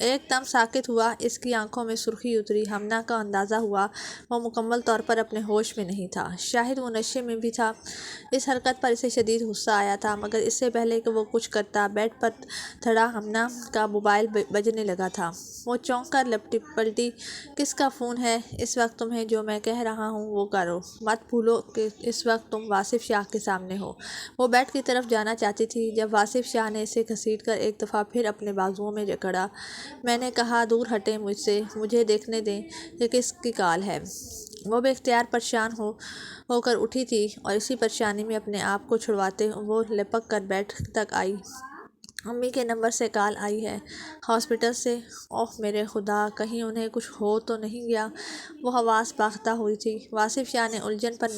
ایک دم ساکت ہوا، اس کی آنکھوں میں سرخی اتری۔ ہمنا کا اندازہ ہوا وہ مکمل طور پر اپنے ہوش میں نہیں تھا، شاید وہ نشے میں بھی تھا۔ اس حرکت پر اسے شدید غصہ آیا تھا، مگر اس سے پہلے کہ وہ کچھ کرتا بیڈ پر تھڑا ہمنا کا موبائل بجنے لگا تھا۔ وہ چونک کر پلٹی۔ کس کا فون ہے؟ اس وقت تمہیں جو میں کہہ رہا ہوں وہ کرو، مت بھولو کہ اس وقت تم واصف شاہ کے سامنے ہو۔ وہ بیڈ کی طرف جانا چاہتی تھی جب واصف شاہ نے اسے گھسیٹ کر ایک دفعہ پھر اپنے بازوؤں میں جکڑا۔ میں نے کہا دور ہٹیں مجھ سے، مجھے دیکھنے دیں کہ کس کی کال ہے۔ وہ بے اختیار پریشان ہو کر اٹھی تھی اور اسی پریشانی میں اپنے آپ کو چھڑواتے وہ لپک کر بیڈ تک آئی۔ امی کے نمبر سے کال آئی ہے، ہاسپٹل سے۔ اوہ میرے خدا، کہیں انہیں کچھ ہو تو نہیں گیا؟ وہ حواس باختہ ہوئی تھی۔ واصف شاہ نے الجھن پر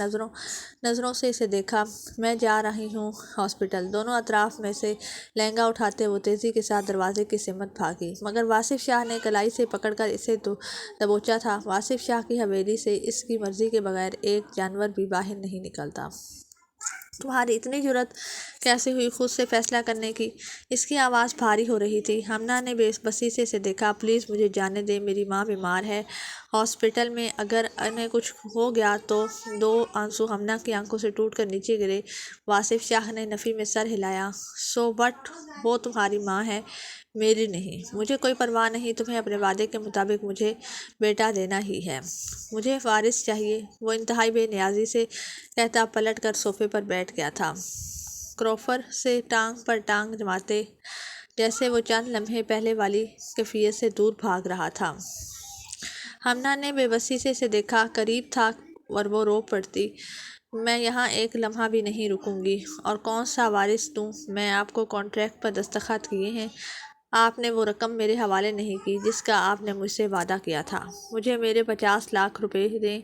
نظروں سے اسے دیکھا۔ میں جا رہی ہوں ہاسپٹل۔ دونوں اطراف میں سے لہنگا اٹھاتے وہ تیزی کے ساتھ دروازے کی سمت بھاگی، مگر واصف شاہ نے کلائی سے پکڑ کر اسے دبوچا تھا۔ واصف شاہ کی حویلی سے اس کی مرضی کے بغیر ایک جانور بھی باہر نہیں نکلتا۔ تمہاری اتنی جرأت کیسے ہوئی خود سے فیصلہ کرنے کی؟ اس کی آواز بھاری ہو رہی تھی۔ ہمنا نے بے بسی سے اسے دیکھا۔ پلیز مجھے جانے دیں، میری ماں بیمار ہے ہاسپٹل میں، اگر انہیں کچھ ہو گیا تو۔ دو آنسو ہمنا کی آنکھوں سے ٹوٹ کر نیچے گرے۔ واصف شاہ نے نفی میں سر ہلایا۔ سو وٹ، وہ تمہاری ماں ہے، میری نہیں۔ مجھے کوئی پرواہ نہیں، تمہیں اپنے وعدے کے مطابق مجھے بیٹا دینا ہی ہے۔ مجھے وارث چاہیے، وہ انتہائی بے نیازی سے کہتا پلٹ کر صوفے پر بیٹھ گیا تھا، کروفر سے ٹانگ پر ٹانگ جماتے، جیسے وہ چند لمحے پہلے والی کیفیت سے دور بھاگ رہا تھا۔ ہمنا نے بے بسی سے اسے دیکھا۔ قریب تھا اور وہ رو پڑتی۔ میں یہاں ایک لمحہ بھی نہیں رکوں گی۔ اور کون سا وارث دوں؟ میں آپ کو کانٹریکٹ پر دستخط کیے ہیں، آپ نے وہ رقم میرے حوالے نہیں کی جس کا آپ نے مجھ سے وعدہ کیا تھا۔ مجھے میرے 50 لاکھ روپے دیں،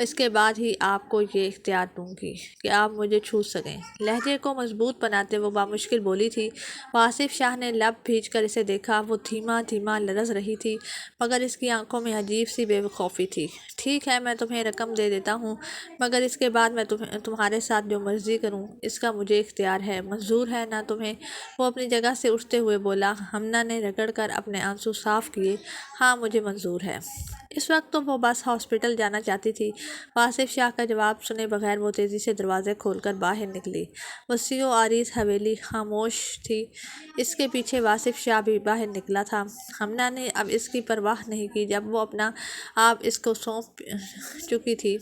اس کے بعد ہی آپ کو یہ اختیار دوں گی کہ آپ مجھے چھو سکیں۔ لہجے کو مضبوط بناتے وہ بامشکل بولی تھی۔ واصف شاہ نے لب بھیج کر اسے دیکھا۔ وہ دھیما دھیما لرز رہی تھی، مگر اس کی آنکھوں میں عجیب سی بے خوفی تھی۔ ٹھیک ہے، میں تمہیں رقم دے دیتا ہوں، مگر اس کے بعد میں تمہارے ساتھ جو مرضی کروں اس کا مجھے اختیار ہے، منظور ہے نا تمہیں؟ وہ اپنی جگہ سے اٹھتے ہوئے بولا۔ ہمنا نے رگڑ کر اپنے آنسو صاف کیے۔ ہاں مجھے منظور ہے۔ اس وقت تو وہ بس ہاسپٹل جانا چاہتی تھی۔ واصف شاہ کا جواب سنے بغیر وہ تیزی سے دروازے کھول کر باہر نکلی۔ وسیع و عریض حویلی خاموش تھی، اس کے پیچھے واصف شاہ بھی باہر نکلا تھا۔ ہمنا نے اب اس کی پرواہ نہیں کی۔ جب وہ اپنا آپ اس کو سونپ چکی تھی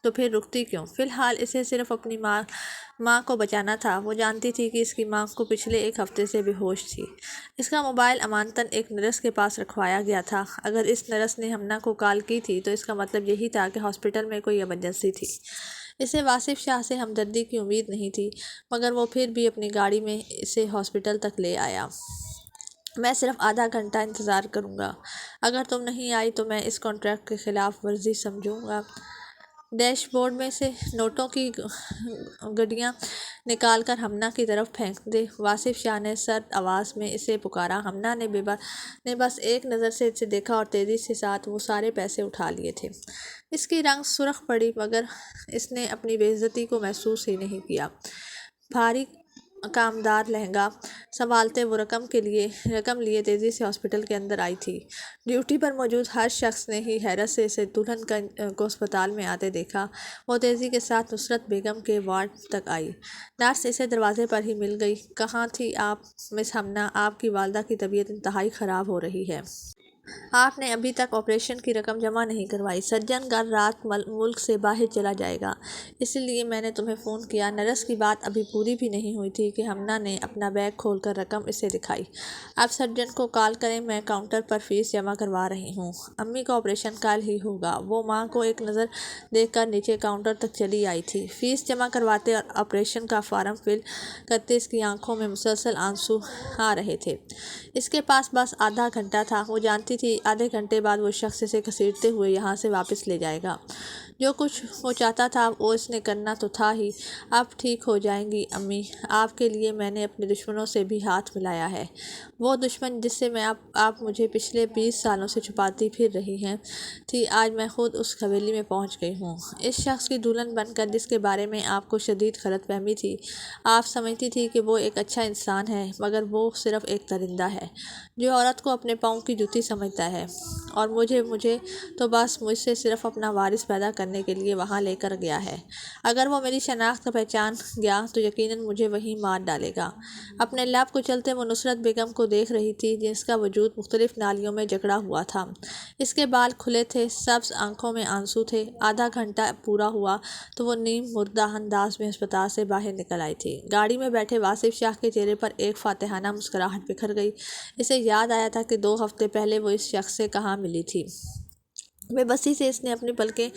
تو پھر رکتی کیوں؟ فی الحال اسے صرف اپنی ماں کو بچانا تھا۔ وہ جانتی تھی کہ اس کی ماں کو پچھلے ایک ہفتے سے بے ہوش تھی۔ اس کا موبائل امانتاً ایک نرس کے پاس رکھوایا گیا تھا۔ اگر اس نرس نے ہمنا کو کال کی تھی تو اس کا مطلب یہی تھا کہ ہاسپٹل میں کوئی ایمرجنسی تھی۔ اسے واصف شاہ سے ہمدردی کی امید نہیں تھی، مگر وہ پھر بھی اپنی گاڑی میں اسے ہاسپٹل تک لے آیا۔ میں صرف آدھا گھنٹہ انتظار کروں گا، اگر تم نہیں آئی تو میں اس کانٹریکٹ کی خلاف ورزی سمجھوں گا۔ ڈیش بورڈ میں سے نوٹوں کی گڈیاں نکال کر ہمنا کی طرف پھینک دے، واصف شاہ نے سرد آواز میں اسے پکارا۔ ہمنا نے بس ایک نظر سے اسے دیکھا اور تیزی سے ساتھ وہ سارے پیسے اٹھا لیے تھے۔ اس کی رنگ سرخ پڑی، مگر اس نے اپنی بے عزتی کو محسوس ہی نہیں کیا۔ بھاری کامدار لہنگا سنبھالتے وہ رقم لیے تیزی سے ہاسپٹل کے اندر آئی تھی۔ ڈیوٹی پر موجود ہر شخص نے ہی حیرت سے اسے دلہن کو اسپتال میں آتے دیکھا۔ وہ تیزی کے ساتھ نصرت بیگم کے وارڈ تک آئی۔ نرس اسے دروازے پر ہی مل گئی۔ کہاں تھی آپ مس ہمنا؟ آپ کی والدہ کی طبیعت انتہائی خراب ہو رہی ہے۔ آپ نے ابھی تک آپریشن کی رقم جمع نہیں کروائی۔ سرجن کل رات ملک سے باہر چلا جائے گا، اسی لیے میں نے تمہیں فون کیا۔ نرس کی بات ابھی پوری بھی نہیں ہوئی تھی کہ ہمنا نے اپنا بیگ کھول کر رقم اسے دکھائی۔ آپ سرجن کو کال کریں، میں کاؤنٹر پر فیس جمع کروا رہی ہوں۔ امی کا آپریشن کل ہی ہوگا۔ وہ ماں کو ایک نظر دیکھ کر نیچے کاؤنٹر تک چلی آئی تھی۔ فیس جمع کرواتے اور آپریشن کا فارم فل کرتے اس کی آنکھوں میں مسلسل آنسو آ رہے تھے۔ اس کے پاس بس آدھا گھنٹہ تھا۔ وہ جانتی تھی آدھے گھنٹے بعد وہ شخص اسے گھسیٹتے ہوئے یہاں سے واپس لے جائے گا۔ جو کچھ وہ چاہتا تھا وہ اس نے کرنا تو تھا ہی۔ اب ٹھیک ہو جائیں گی امی، آپ کے لیے میں نے اپنے دشمنوں سے بھی ہاتھ ملایا ہے۔ وہ دشمن جس سے آپ مجھے پچھلے 20 سالوں سے چھپاتی پھر رہی ہیں تھی، آج میں خود اس حویلی میں پہنچ گئی ہوں۔ اس شخص کی دلہن بن کر جس کے بارے میں آپ کو شدید غلط فہمی تھی، آپ سمجھتی تھی کہ وہ ایک اچھا انسان ہے، مگر وہ صرف ایک درندہ ہے جو عورت کو اپنے پاؤں کی جوتی سمجھتا ہے، اور مجھے تو بس مجھ سے صرف اپنا وارث پیدا کرنے کے لیے وہاں لے کر گیا ہے۔ اگر وہ میری شناخت کا پہچان گیا تو یقیناً مجھے وہیں مار ڈالے گا۔ اپنے لب کچلتے وہ نصرت بیگم کو دیکھ رہی تھی جس کا وجود مختلف نالیوں میں جکڑا ہوا تھا۔ اس کے بال کھلے تھے، سبز آنکھوں میں آنسو تھے۔ آدھا گھنٹہ پورا ہوا تو وہ نیم مردہ انداز میں ہسپتال سے باہر نکل آئی تھی۔ گاڑی میں بیٹھے واصف شاہ کے چہرے پر ایک فاتحانہ مسکراہٹ بکھر گئی۔ اسے یاد آیا تھا کہ 2 ہفتے پہلے وہ اس شخص سے کہاں ملی تھی۔ بے بسی سے اس نے اپنی پلکیں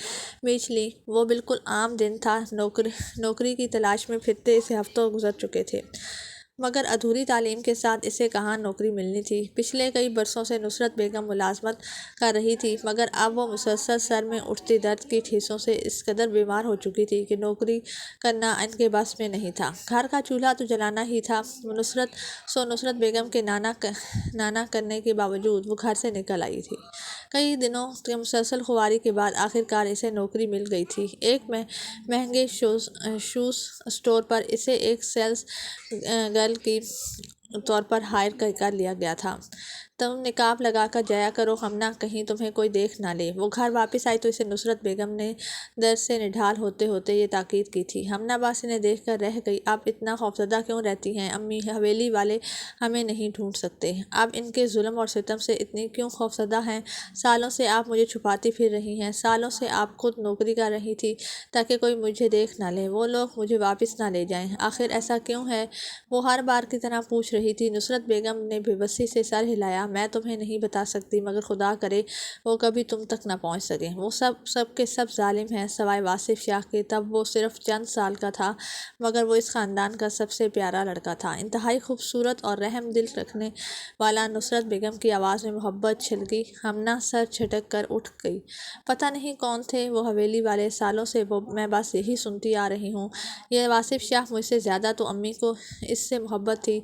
مینچ لیں۔ وہ بالکل عام دن تھا۔ نوکری کی تلاش میں پھرتے اسے ہفتوں گزر چکے تھے، مگر ادھوری تعلیم کے ساتھ اسے کہاں نوکری ملنی تھی۔ پچھلے کئی برسوں سے نصرت بیگم ملازمت کر رہی تھی، مگر اب وہ مسلسل سر میں اٹھتی درد کی ٹھیسوں سے اس قدر بیمار ہو چکی تھی کہ نوکری کرنا ان کے بس میں نہیں تھا۔ گھر کا چولہا تو جلانا ہی تھا۔ نصرت بیگم کے نانا کرنے کے باوجود وہ گھر سے نکل آئی تھی۔ کئی دنوں کے مسلسل خواری کے بعد آخر کار اسے نوکری مل گئی تھی۔ ایک مہنگے شوز اسٹور پر اسے ایک سیلز گرل کے طور پر ہائر کر لیا گیا تھا۔ تم نقاب لگا کر جایا کرو ہمنا، کہیں تمہیں کوئی دیکھ نہ لے۔ وہ گھر واپس آئی تو اسے نصرت بیگم نے درد سے نڈھال ہوتے ہوتے یہ تاکید کی تھی۔ ہمنا باس انہیں دیکھ کر رہ گئی۔ آپ اتنا خوفزدہ کیوں رہتی ہیں امی؟ حویلی والے ہمیں نہیں ڈھونڈ سکتے؟ آپ ان کے ظلم اور ستم سے اتنی کیوں خوفزدہ ہیں؟ سالوں سے آپ مجھے چھپاتی پھر رہی ہیں، سالوں سے آپ خود نوکری کر رہی تھی تاکہ کوئی مجھے دیکھ نہ لے، وہ لوگ مجھے واپس نہ لے جائیں۔ آخر ایسا کیوں ہے؟ وہ ہر بار کی طرح پوچھ رہی تھی۔ نصرت بیگم نے بے بسی سے سر ہلایا۔ میں تمہیں نہیں بتا سکتی، مگر خدا کرے وہ کبھی تم تک نہ پہنچ سکیں۔ وہ سب کے سب ظالم ہیں سوائے واصف شاہ کے۔ تب وہ صرف چند سال کا تھا، مگر وہ اس خاندان کا سب سے پیارا لڑکا تھا۔ انتہائی خوبصورت اور رحم دل رکھنے والا۔ نصرت بیگم کی آواز میں محبت چھلکی۔ ہمنا سر جھٹک کر اٹھ گئی۔ پتہ نہیں کون تھے وہ حویلی والے، سالوں سے میں بس یہی سنتی آ رہی ہوں، یہ واصف شاہ مجھ سے زیادہ تو امی کو اس سے محبت تھی۔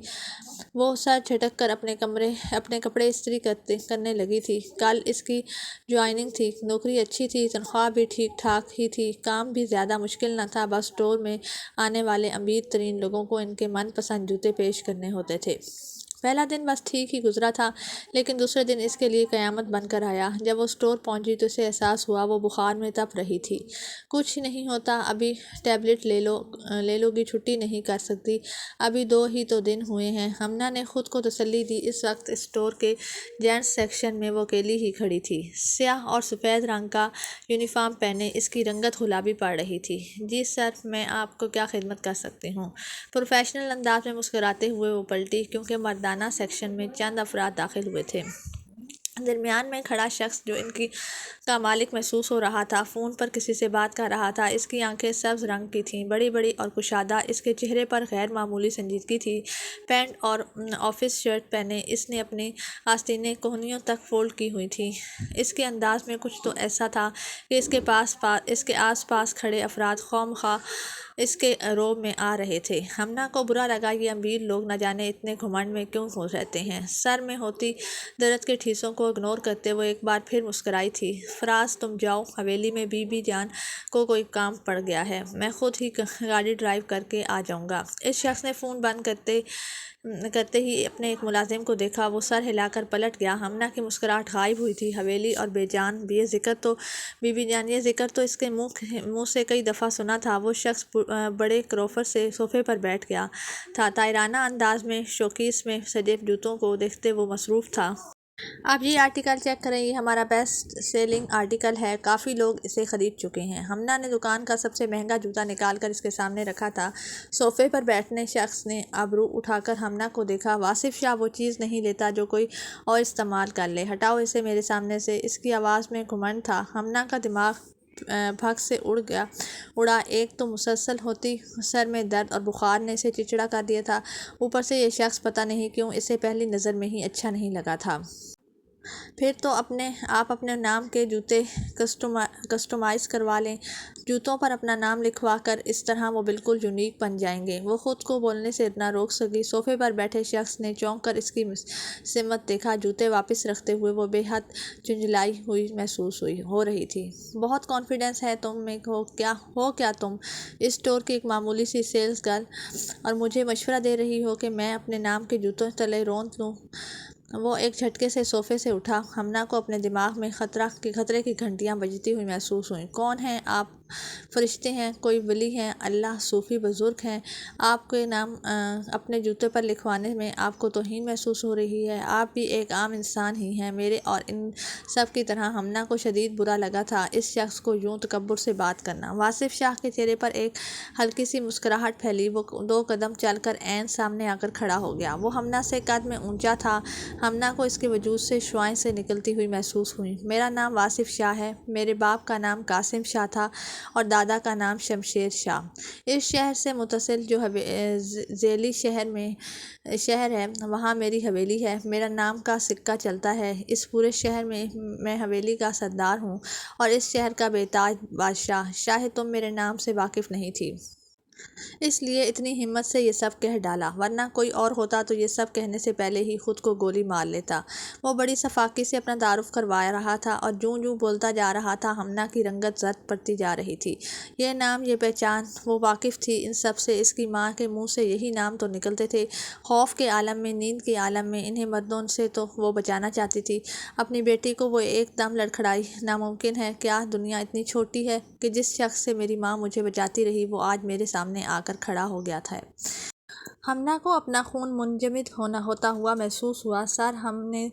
وہ سر جھٹک کر اپنے کپڑے استری کرنے لگی تھی۔ کل اس کی جوائننگ تھی۔ نوکری اچھی تھی، تنخواہ بھی ٹھیک ٹھاک ہی تھی، کام بھی زیادہ مشکل نہ تھا، بس اسٹور میں آنے والے امیر ترین لوگوں کو ان کے من پسند جوتے پیش کرنے ہوتے تھے۔ پہلا دن بس ٹھیک ہی گزرا تھا، لیکن دوسرے دن اس کے لیے قیامت بن کر آیا۔ جب وہ اسٹور پہنچی تو اسے احساس ہوا وہ بخار میں تپ رہی تھی۔ کچھ نہیں ہوتا، ابھی ٹیبلٹ لے لو گی، چھٹی نہیں کر سکتی، ابھی 2 ہی تو دن ہوئے ہیں۔ ہمنا نے خود کو تسلی دی۔ اس وقت اسٹور کے جینٹس سیکشن میں وہ اکیلی ہی کھڑی تھی۔ سیاہ اور سفید رنگ کا یونیفارم پہنے اس کی رنگت گلابی پڑ رہی تھی۔ جی سر، میں آپ کو کیا خدمت کر سکتی ہوں؟ پروفیشنل انداز میں مسکراتے ہوئے وہ پلٹی، کیونکہ مردانہ سیکشن میں چند افراد داخل ہوئے تھے۔ درمیان میں کھڑا شخص جو ان کا مالک محسوس ہو رہا تھا، فون پر کسی سے بات کر رہا تھا۔ اس کی آنکھیں سبز رنگ کی تھیں، بڑی بڑی اور کشادہ۔ اس کے چہرے پر غیر معمولی سنجیدگی تھی۔ پینٹ اور آفس شرٹ پہنے اس نے اپنی آستینیں کہنیوں تک فولڈ کی ہوئی تھیں۔ اس کے انداز میں کچھ تو ایسا تھا کہ اس کے آس پاس کھڑے افراد خواہ اس کے روب میں آ رہے تھے۔ ہمنا کو برا لگا، یہ امیر لوگ نہ جانے اتنے گھمنڈ میں کیوں ہو رہتے ہیں۔ سر میں ہوتی درد کے ٹھیسوں کو اگنور کرتے وہ ایک بار پھر مسکرائی تھی۔ فراز، تم جاؤ، حویلی میں بی بی جان کو کوئی کام پڑ گیا ہے، میں خود ہی گاڑی ڈرائیو کر کے آ جاؤں گا۔ اس شخص نے فون بند کرتے ہی اپنے ایک ملازم کو دیکھا۔ وہ سر ہلا کر پلٹ گیا۔ ہمنا کی مسکراہٹ غائب ہوئی تھی۔ حویلی اور بی بی جان، یہ ذکر تو اس کے منہ سے کئی دفعہ سنا تھا۔ وہ شخص بڑے کروفر سے صوفے پر بیٹھ گیا تھا، تائرانہ انداز میں شوکیس میں سجے جوتوں کو دیکھتے وہ مصروف تھا۔ آپ یہ آرٹیکل چیک کریں، یہ ہمارا بیسٹ سیلنگ آرٹیکل ہے، کافی لوگ اسے خرید چکے ہیں۔ ہمنا نے دکان کا سب سے مہنگا جوتا نکال کر اس کے سامنے رکھا تھا۔ صوفے پر بیٹھنے شخص نے ابرو اٹھا کر ہمنا کو دیکھا۔ واصف شاہ وہ چیز نہیں لیتا جو کوئی اور استعمال کر لے، ہٹاؤ اسے میرے سامنے سے۔ اس کی آواز میں گھمنڈ تھا۔ ہمنا کا دماغ بھگ سے اڑا۔ ایک تو مسلسل ہوتی سر میں درد اور بخار نے اسے چڑچڑا کر دیا تھا، اوپر سے یہ شخص پتہ نہیں کیوں اسے پہلی نظر میں ہی اچھا نہیں لگا تھا۔ پھر تو آپ اپنے نام کے جوتے کسٹمائز کروا لیں۔ جوتوں پر اپنا نام لکھوا کر اس طرح وہ بالکل یونیک بن جائیں گے۔ وہ خود کو بولنے سے نہ روک سکی۔ صوفے پر بیٹھے شخص نے چونک کر اس کی سمت دیکھا۔ جوتے واپس رکھتے ہوئے وہ بے حد جھنجھلائی ہوئی محسوس ہو رہی تھی۔ بہت کانفیڈنس ہے تم میں، ہو کیا تم اسٹور کی ایک معمولی سی سیلز گرل، اور مجھے مشورہ دے رہی ہو کہ میں اپنے نام کے جوتوں تلے روند لوں؟ وہ ایک جھٹکے سے صوفے سے اٹھا۔ ہمنا کو اپنے دماغ میں خطرے کی گھنٹیاں بجتی ہوئی محسوس ہوئیں۔ کون ہیں آپ؟ فرشتے ہیں؟ کوئی ولی ہیں؟ اللہ؟ صوفی بزرگ ہیں؟ آپ کے نام اپنے جوتے پر لکھوانے میں آپ کو توہین محسوس ہو رہی ہے؟ آپ بھی ایک عام انسان ہی ہیں، میرے اور ان سب کی طرح۔ ہمنا کو شدید برا لگا تھا اس شخص کو یوں تکبر سے بات کرنا۔ واصف شاہ کے چہرے پر ایک ہلکی سی مسکراہٹ پھیلی۔ وہ 2 قدم چل کر عین سامنے آ کر کھڑا ہو گیا۔ وہ ہمنا سے قد میں اونچا تھا۔ ہمنا کو اس کے وجود سے شعاعیں سے نکلتی ہوئی محسوس ہوئیں۔ میرا نام واصف شاہ ہے۔ میرے باپ کا نام قاسم شاہ تھا اور دادا کا نام شمشیر شاہ۔ اس شہر سے متصل جو ذیلی شہر ہے وہاں میری حویلی ہے۔ میرا نام کا سکہ چلتا ہے۔ اس پورے شہر میں حویلی کا سردار ہوں اور اس شہر کا بے تاج بادشاہ۔ شاید تم میرے نام سے واقف نہیں تھی، اس لیے اتنی ہمت سے یہ سب کہہ ڈالا، ورنہ کوئی اور ہوتا تو یہ سب کہنے سے پہلے ہی خود کو گولی مار لیتا۔ وہ بڑی شفاقی سے اپنا تعارف کروا رہا تھا اور جوں بولتا جا رہا تھا ہمنا کی رنگت زرد پڑتی جا رہی تھی۔ یہ نام، یہ پہچان، وہ واقف تھی ان سب سے۔ اس کی ماں کے منہ سے یہی نام تو نکلتے تھے۔ خوف کے عالم میں، نیند کے عالم میں انہیں مردوں سے تو وہ بچانا چاہتی تھی۔ اپنی بیٹی کو وہ ایک دم لڑکھڑائی۔ ناممکن ہے، کیا دنیا اتنی چھوٹی ہے کہ جس شخص سے میری ماں مجھے بچاتی رہی وہ آج میرے سامنے آ کر کھڑا ہو گیا تھا۔ ہمنا کو اپنا خون منجمد ہوتا ہوا محسوس ہوا۔ سر، ہم نے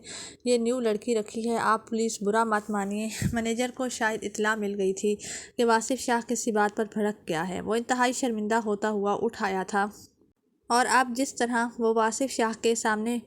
یہ نیو لڑکی رکھی ہے۔ آپ پلیز برا مت مانیے۔ مینیجر کو شاید اطلاع مل گئی تھی کہ واصف شاہ کسی بات پر بھڑک گیا ہے۔ وہ انتہائی شرمندہ ہوتا ہوا اٹھ آیا تھا اور اب جس طرح وہ واصف شاہ کے سامنے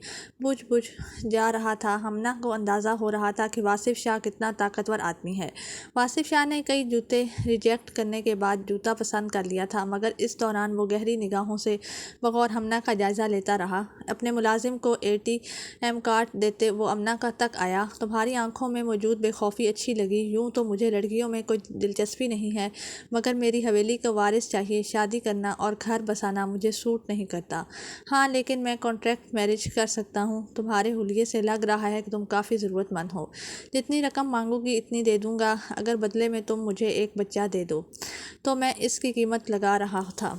بجھ جا رہا تھا، ہمنا کو اندازہ ہو رہا تھا کہ واصف شاہ کتنا طاقتور آدمی ہے۔ واصف شاہ نے کئی جوتے ریجیکٹ کرنے کے بعد جوتا پسند کر لیا تھا، مگر اس دوران وہ گہری نگاہوں سے بغور ہمنا کا جائزہ لیتا رہا۔ اپنے ملازم کو ATM کارڈ دیتے وہ ہمنا تک آیا۔ تمہاری آنکھوں میں موجود بے خوفی اچھی لگی۔ یوں تو مجھے لڑکیوں میں کوئی دلچسپی نہیں ہے، مگر میری حویلی کا وارث چاہیے۔ شادی کرنا اور گھر بسانا مجھے سوٹ نہیں کرتا۔ ہاں، لیکن میں کانٹریکٹ میرج کر سکتا ہوں۔ تمہارے حلیے سے لگ رہا ہے کہ تم کافی ضرورت مند ہو۔ جتنی رقم مانگو گی اتنی دے دوں گا، اگر بدلے میں تم مجھے ایک بچہ دے دو تو میں اس کی قیمت لگا رہا تھا۔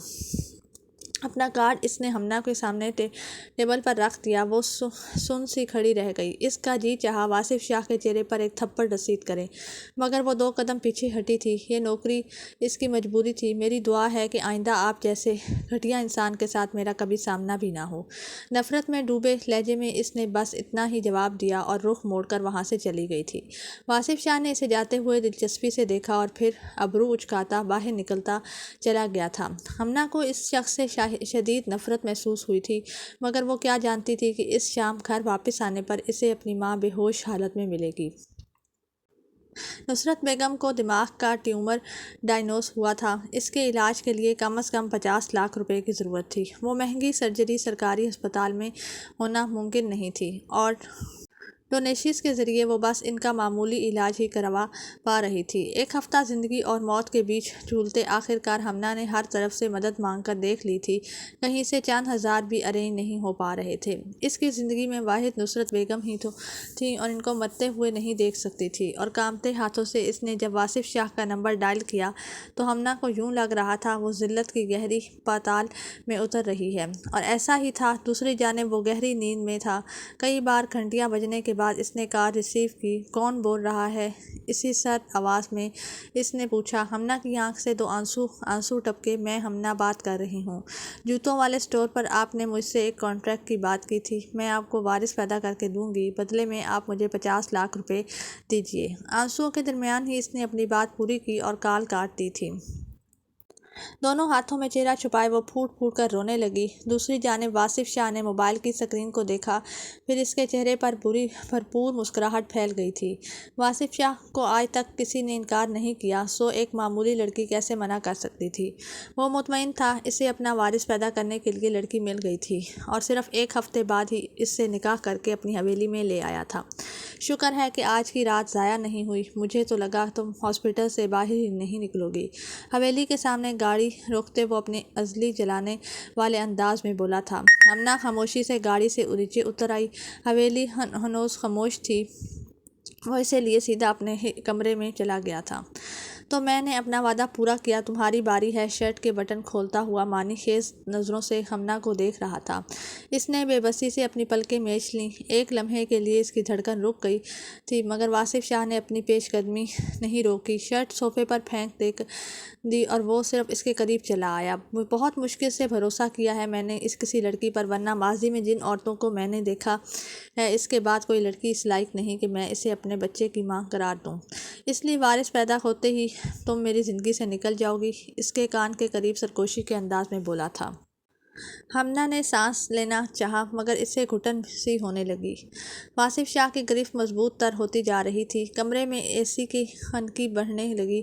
اپنا کارڈ اس نے ہمنا کے سامنے ٹیبل پر رکھ دیا۔ وہ سن سی کھڑی رہ گئی۔ اس کا جی چاہا واصف شاہ کے چہرے پر ایک تھپڑ رسید کرے، مگر وہ 2 قدم پیچھے ہٹی تھی۔ یہ نوکری اس کی مجبوری تھی۔ میری دعا ہے کہ آئندہ آپ جیسے گھٹیا انسان کے ساتھ میرا کبھی سامنا بھی نہ ہو۔ نفرت میں ڈوبے لہجے میں اس نے بس اتنا ہی جواب دیا اور رخ موڑ کر وہاں سے چلی گئی تھی۔ واصف شاہ نے اسے جاتے ہوئے دلچسپی سے دیکھا اور پھر ابرو اچکاتا باہر نکلتا چلا گیا تھا۔ ہمنا کو اس شخص سے شدید نفرت محسوس ہوئی تھی، مگر وہ کیا جانتی تھی کہ اس شام گھر واپس آنے پر اسے اپنی ماں بے ہوش حالت میں ملے گی۔ نصرت بیگم کو دماغ کا ٹیومر ڈائگنوز ہوا تھا۔ اس کے علاج کے لیے کم از کم 50 لاکھ روپے کی ضرورت تھی۔ وہ مہنگی سرجری سرکاری ہسپتال میں ہونا ممکن نہیں تھی اور ڈونیشنز کے ذریعے وہ بس ان کا معمولی علاج ہی کروا پا رہی تھی۔ 1 ہفتہ زندگی اور موت کے بیچ جھولتے آخرکار ہمنا نے ہر طرف سے مدد مانگ کر دیکھ لی تھی، کہیں سے چند ہزار بھی ارینج نہیں ہو پا رہے تھے۔ اس کی زندگی میں واحد نصرت بیگم ہی تھیں اور ان کو مرتے ہوئے نہیں دیکھ سکتی تھی، اور کانپتے ہاتھوں سے اس نے جب واصف شاہ کا نمبر ڈائل کیا تو ہمنا کو یوں لگ رہا تھا وہ ذلت کی گہری پاتال میں اتر رہی ہے، اور ایسا ہی تھا۔ دوسری جانب وہ گہری نیند میں تھا۔ کئی بار گھنٹیاں بجنے کے بعد اس نے کال ریسیو کی۔ کون بول رہا ہے؟ اسی سرد آواز میں اس نے پوچھا۔ ہمنا کی آنکھ سے 2 آنسو ٹپکے۔ میں ہمنا بات کر رہی ہوں۔ جوتوں والے اسٹور پر آپ نے مجھ سے ایک کانٹریکٹ کی بات کی تھی۔ میں آپ کو وارث پیدا کر کے دوں گی، بدلے میں آپ مجھے 50 لاکھ روپے دیجیے۔ آنسوؤں کے درمیان ہی اس نے اپنی بات پوری کی اور کال کاٹ دی تھی۔ دونوں ہاتھوں میں چہرہ چھپائے وہ پھوٹ پھوٹ کر رونے لگی۔ دوسری جانب واصف شاہ نے موبائل کی اسکرین کو دیکھا، پھر اس کے چہرے پر بھرپور مسکراہٹ پھیل گئی تھی۔ واصف شاہ کو آج تک کسی نے انکار نہیں کیا، سو ایک معمولی لڑکی کیسے منع کر سکتی تھی؟ وہ مطمئن تھا اسے اپنا وارث پیدا کرنے کے لیے لڑکی مل گئی تھی، اور صرف ایک ہفتے بعد ہی اس سے نکاح کر کے اپنی حویلی میں لے آیا تھا۔ شکر ہے کہ آج کی رات ضائع نہیں ہوئی، مجھے تو لگا تم ہاسپٹل سے باہر ہی نہیں نکلو گی۔ حویلی کے سامنے گاڑی روکتے وہ اپنے عزلی جلانے والے انداز میں بولا تھا۔ ہمنا خاموشی سے گاڑی سے نیچے اتر آئی۔ حویلی ہنوز خاموش تھی، وہ اسے لیے سیدھا اپنے کمرے میں چلا گیا تھا۔ تو میں نے اپنا وعدہ پورا کیا، تمہاری باری ہے۔ شرٹ کے بٹن کھولتا ہوا معنی خیز نظروں سے ہمنا کو دیکھ رہا تھا۔ اس نے بے بسی سے اپنی پلکیں میچ لیں۔ ایک لمحے کے لیے اس کی دھڑکن رک گئی تھی، مگر واصف شاہ نے اپنی پیش قدمی نہیں روکی۔ شرٹ صوفے پر پھینک دی اور وہ صرف اس کے قریب چلا آیا۔ بہت مشکل سے بھروسہ کیا ہے میں نے اس کسی لڑکی پر، ورنہ ماضی میں جن عورتوں کو میں نے دیکھا ہے اس کے بعد کوئی لڑکی اس لائق نہیں کہ میں اسے اپنے بچے کی ماں قرار دوں۔ اس لیے وارث پیدا ہوتے ہی تم میری زندگی سے نکل جاؤ گی، اس کے کان کے قریب سرگوشی کے انداز میں بولا تھا۔ ہمنا نے سانس لینا چاہا، مگر اسے گھٹن سی ہونے لگی۔ واصف شاہ کی گرفت مضبوط تر ہوتی جا رہی تھی۔ کمرے میں اے سی کی خنکی بڑھنے لگی۔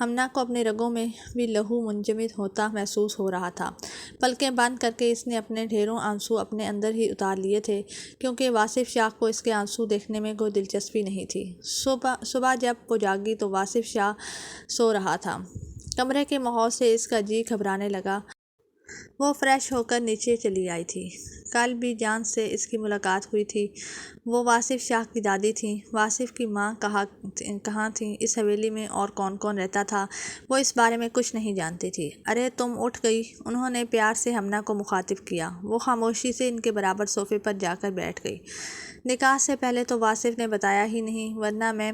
ہمنا کو اپنے رگوں میں بھی لہو منجمد ہوتا محسوس ہو رہا تھا۔ پلکیں بند کر کے اس نے اپنے ڈھیروں آنسو اپنے اندر ہی اتار لیے تھے، کیونکہ واصف شاہ کو اس کے آنسو دیکھنے میں کوئی دلچسپی نہیں تھی۔ صبح جب وہ جاگی تو واصف شاہ سو رہا تھا۔ کمرے کے ماحول سے اس کا جی گھبرانے لگا۔ وہ فریش ہو کر نیچے چلی آئی تھی۔ کل بھی جان سے اس کی ملاقات ہوئی تھی۔ وہ واصف شاہ کی دادی تھیں۔ واصف کی ماں کہاں تھیں، اس حویلی میں اور کون کون رہتا تھا، وہ اس بارے میں کچھ نہیں جانتی تھی۔ ارے تم اٹھ گئی، انہوں نے پیار سے ہمنا کو مخاطب کیا۔ وہ خاموشی سے ان کے برابر صوفے پر جا کر بیٹھ گئی۔ نکاح سے پہلے تو واصف نے بتایا ہی نہیں، ورنہ میں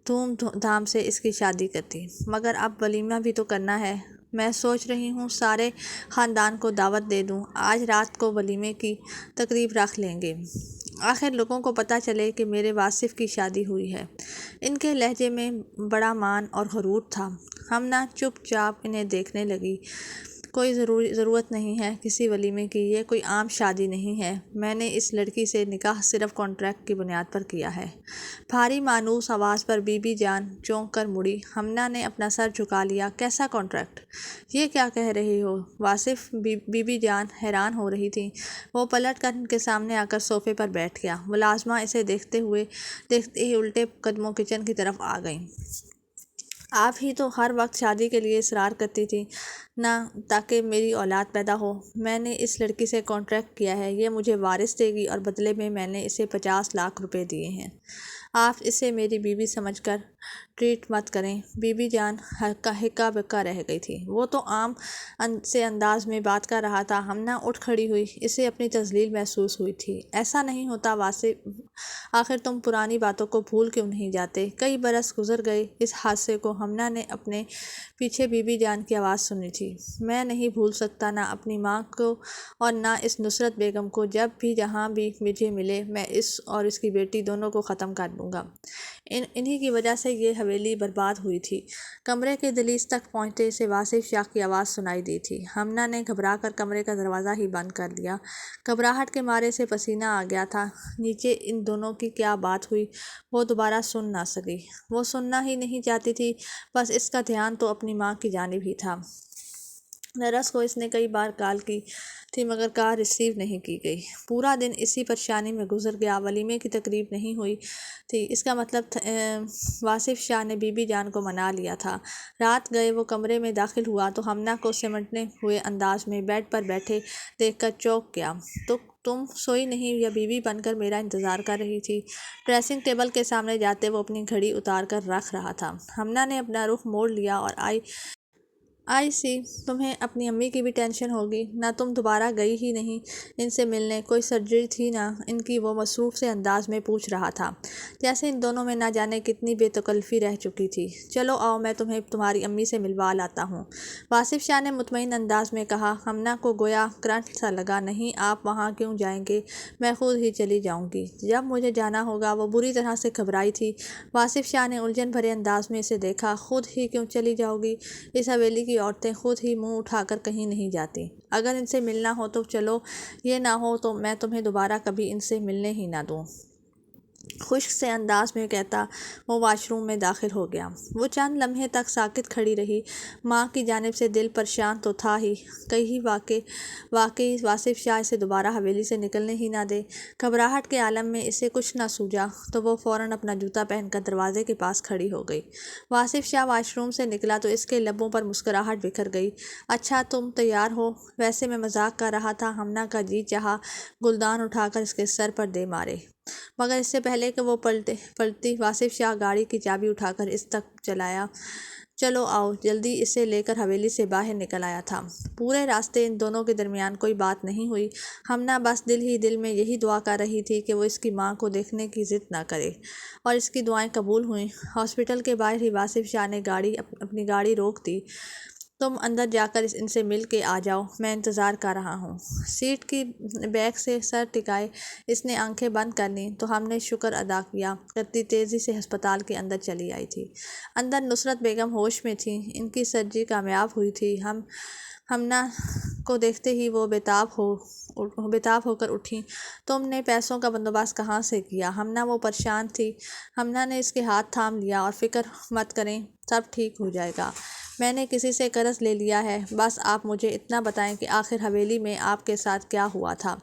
دھوم دھام سے اس کی شادی کرتی، مگر اب ولیمہ بھی تو کرنا ہے۔ میں سوچ رہی ہوں سارے خاندان کو دعوت دے دوں، آج رات کو ولیمے کی تقریب رکھ لیں گے، آخر لوگوں کو پتہ چلے کہ میرے واصف کی شادی ہوئی ہے۔ ان کے لہجے میں بڑا مان اور غرور تھا۔ ہمنا چپ چاپ انہیں دیکھنے لگی۔ کوئی ضرورت نہیں ہے کسی ولیمے کی، یہ کوئی عام شادی نہیں ہے۔ میں نے اس لڑکی سے نکاح صرف کانٹریکٹ کی بنیاد پر کیا ہے۔ بھاری مانوس آواز پر بی بی جان چونک کر مڑی۔ ہمنا نے اپنا سر جھکا لیا۔ کیسا کانٹریکٹ؟ یہ کیا کہہ رہی ہو؟ واصف بی بی جان حیران ہو رہی تھی۔ وہ پلٹ کر ان کے سامنے آ کر صوفے پر بیٹھ گیا۔ ملازمہ اسے دیکھتے ہی الٹے قدموں کچن کی طرف آ گئیں۔ آپ ہی تو ہر وقت شادی کے لیے اصرار کرتی تھی نا، تاکہ میری اولاد پیدا ہو۔ میں نے اس لڑکی سے کانٹریکٹ کیا ہے، یہ مجھے وارث دے گی اور بدلے میں نے اسے 50 لاکھ روپے دیے ہیں۔ آپ اسے میری بیوی سمجھ کر ٹریٹ مت کریں۔ بی بی جان ہکا بکا رہ گئی تھی۔ وہ تو عام سے انداز میں بات کر رہا تھا۔ ہمنا اٹھ کھڑی ہوئی، اسے اپنی تذلیل محسوس ہوئی تھی۔ ایسا نہیں ہوتا واصف، آخر تم پرانی باتوں کو بھول کیوں نہیں جاتے؟ کئی برس گزر گئے اس حادثے کو۔ ہمنا نے اپنے پیچھے بی بی جان کی آواز سنی تھی۔ میں نہیں بھول سکتا، نہ اپنی ماں کو اور نہ اس نصرت بیگم کو۔ جب بھی جہاں بھی مجھے ملے میں اس اور اس کی بیٹی دونوں کو ختم کر دوں گا۔ انہی کی وجہ سے یہ حویلی برباد ہوئی تھی۔ کمرے کے دہلیز تک پہنچتے سے واصف شاہ کی آواز سنائی دی تھی۔ ہمنا نے گھبرا کر کمرے کا دروازہ ہی بند کر لیا۔ گھبراہٹ کے مارے سے پسینہ آ گیا تھا۔ نیچے ان دونوں کی کیا بات ہوئی وہ دوبارہ سن نہ سکی۔ وہ سننا ہی نہیں چاہتی تھی، بس اس کا دھیان تو اپنی ماں کی جانب ہی تھا۔ نرس کو اس نے کئی بار کال کی تھی، مگر کال ریسیو نہیں کی گئی۔ پورا دن اسی پریشانی میں گزر گیا۔ ولیمے کی تقریب نہیں ہوئی تھی، اس کا مطلب واصف شاہ نے بی بی جان کو منا لیا تھا۔ رات گئے وہ کمرے میں داخل ہوا تو ہمنا کو سمٹنے ہوئے انداز میں بیڈ پر بیٹھے دیکھ کر چونک گیا۔ تو تم سوئی نہیں یا بیوی بن کر میرا انتظار کر رہی تھی؟ ڈریسنگ ٹیبل کے سامنے جاتے وہ اپنی گھڑی اتار کر رکھ رہا تھا۔ ہمنا نے اپنا رخ موڑ لیا اور آئی سی، تمہیں اپنی امی کی بھی ٹینشن ہوگی نہ، تم دوبارہ گئی ہی نہیں ان سے ملنے؟ کوئی سرجری تھی نا ان کی؟ وہ مصروف سے انداز میں پوچھ رہا تھا، جیسے ان دونوں میں نہ جانے کتنی بے تکلفی رہ چکی تھی۔ چلو آؤ، میں تمہیں تمہاری امی سے ملوا لاتا ہوں، واصف شاہ نے مطمئن انداز میں کہا۔ ہمنا کو گویا کرنٹ سا لگا۔ نہیں، آپ وہاں کیوں جائیں گے، میں خود ہی چلی جاؤں گی جب مجھے جانا ہوگا۔ وہ بری طرح سے گھبرائی تھی۔ واصف شاہ نے الجھن بھرے انداز میں اسے دیکھا۔ خود ہی کیوں چلی جاؤ گی؟ اس حویلی کی عورتیں خود ہی منہ اٹھا کر کہیں نہیں جاتی۔ اگر ان سے ملنا ہو تو چلو، یہ نہ ہو تو میں تمہیں دوبارہ کبھی ان سے ملنے ہی نہ دوں۔ خشک سے انداز میں کہتا وہ واش روم میں داخل ہو گیا۔ وہ چند لمحے تک ساکت کھڑی رہی۔ ماں کی جانب سے دل پریشان تو تھا ہی، کہیں واقعی واصف شاہ اسے دوبارہ حویلی سے نکلنے ہی نہ دے۔ گھبراہٹ کے عالم میں اسے کچھ نہ سوجا تو وہ فوراً اپنا جوتا پہن کر دروازے کے پاس کھڑی ہو گئی۔ واصف شاہ واش روم سے نکلا تو اس کے لبوں پر مسکراہٹ بکھر گئی۔ اچھا تم تیار ہو؟ ویسے میں مذاق کر رہا تھا۔ ہمنا کا جی چاہا گلدان اٹھا کر اس کے سر پر دے مارے، مگر اس سے پہلے کہ وہ پلٹتی واصف شاہ گاڑی کی چابی اٹھا کر اس تک چلایا۔ چلو آؤ جلدی، اسے لے کر حویلی سے باہر نکل آیا تھا۔ پورے راستے ان دونوں کے درمیان کوئی بات نہیں ہوئی۔ ہمنا بس دل ہی دل میں یہی دعا کر رہی تھی کہ وہ اس کی ماں کو دیکھنے کی ضد نہ کرے، اور اس کی دعائیں قبول ہوئیں۔ ہاسپٹل کے باہر ہی واصف شاہ نے اپنی گاڑی روک دی۔ تم اندر جا کر ان سے مل کے آ جاؤ، میں انتظار کر رہا ہوں۔ سیٹ کی بیک سے سر ٹکائے اس نے آنکھیں بند کر لیں تو ہم نے شکر ادا کیا کرتی تیزی سے ہسپتال کے اندر چلی آئی تھی۔ اندر نصرت بیگم ہوش میں تھیں، ان کی سرجری کامیاب ہوئی تھی۔ ہمنا کو دیکھتے ہی وہ بےتاب ہو کر اٹھیں۔ تم نے پیسوں کا بندوبست کہاں سے کیا؟ ہمنا وہ پریشان تھی۔ ہمنا نے اس کے ہاتھ تھام لیا اور فکر مت کریں، سب ٹھیک ہو جائے گا۔ میں نے کسی سے قرض لے لیا ہے، بس آپ مجھے اتنا بتائیں کہ آخر حویلی میں آپ کے ساتھ کیا ہوا تھا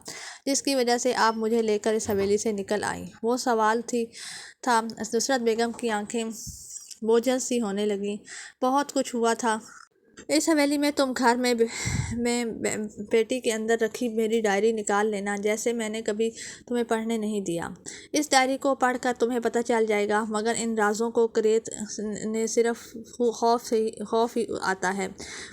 جس کی وجہ سے آپ مجھے لے کر اس حویلی سے نکل آئیں۔ وہ سوال تھا۔ نصرت بیگم کی آنکھیں بوجھل سی ہونے لگیں۔ بہت کچھ ہوا تھا اس حویلی میں۔ تم گھر میں پیٹی کے اندر رکھی میری ڈائری نکال لینا، جیسے میں نے کبھی تمہیں پڑھنے نہیں دیا۔ اس ڈائری کو پڑھ کر تمہیں پتہ چل جائے گا، مگر ان رازوں کو کریت نے صرف خوف ہی آتا ہے۔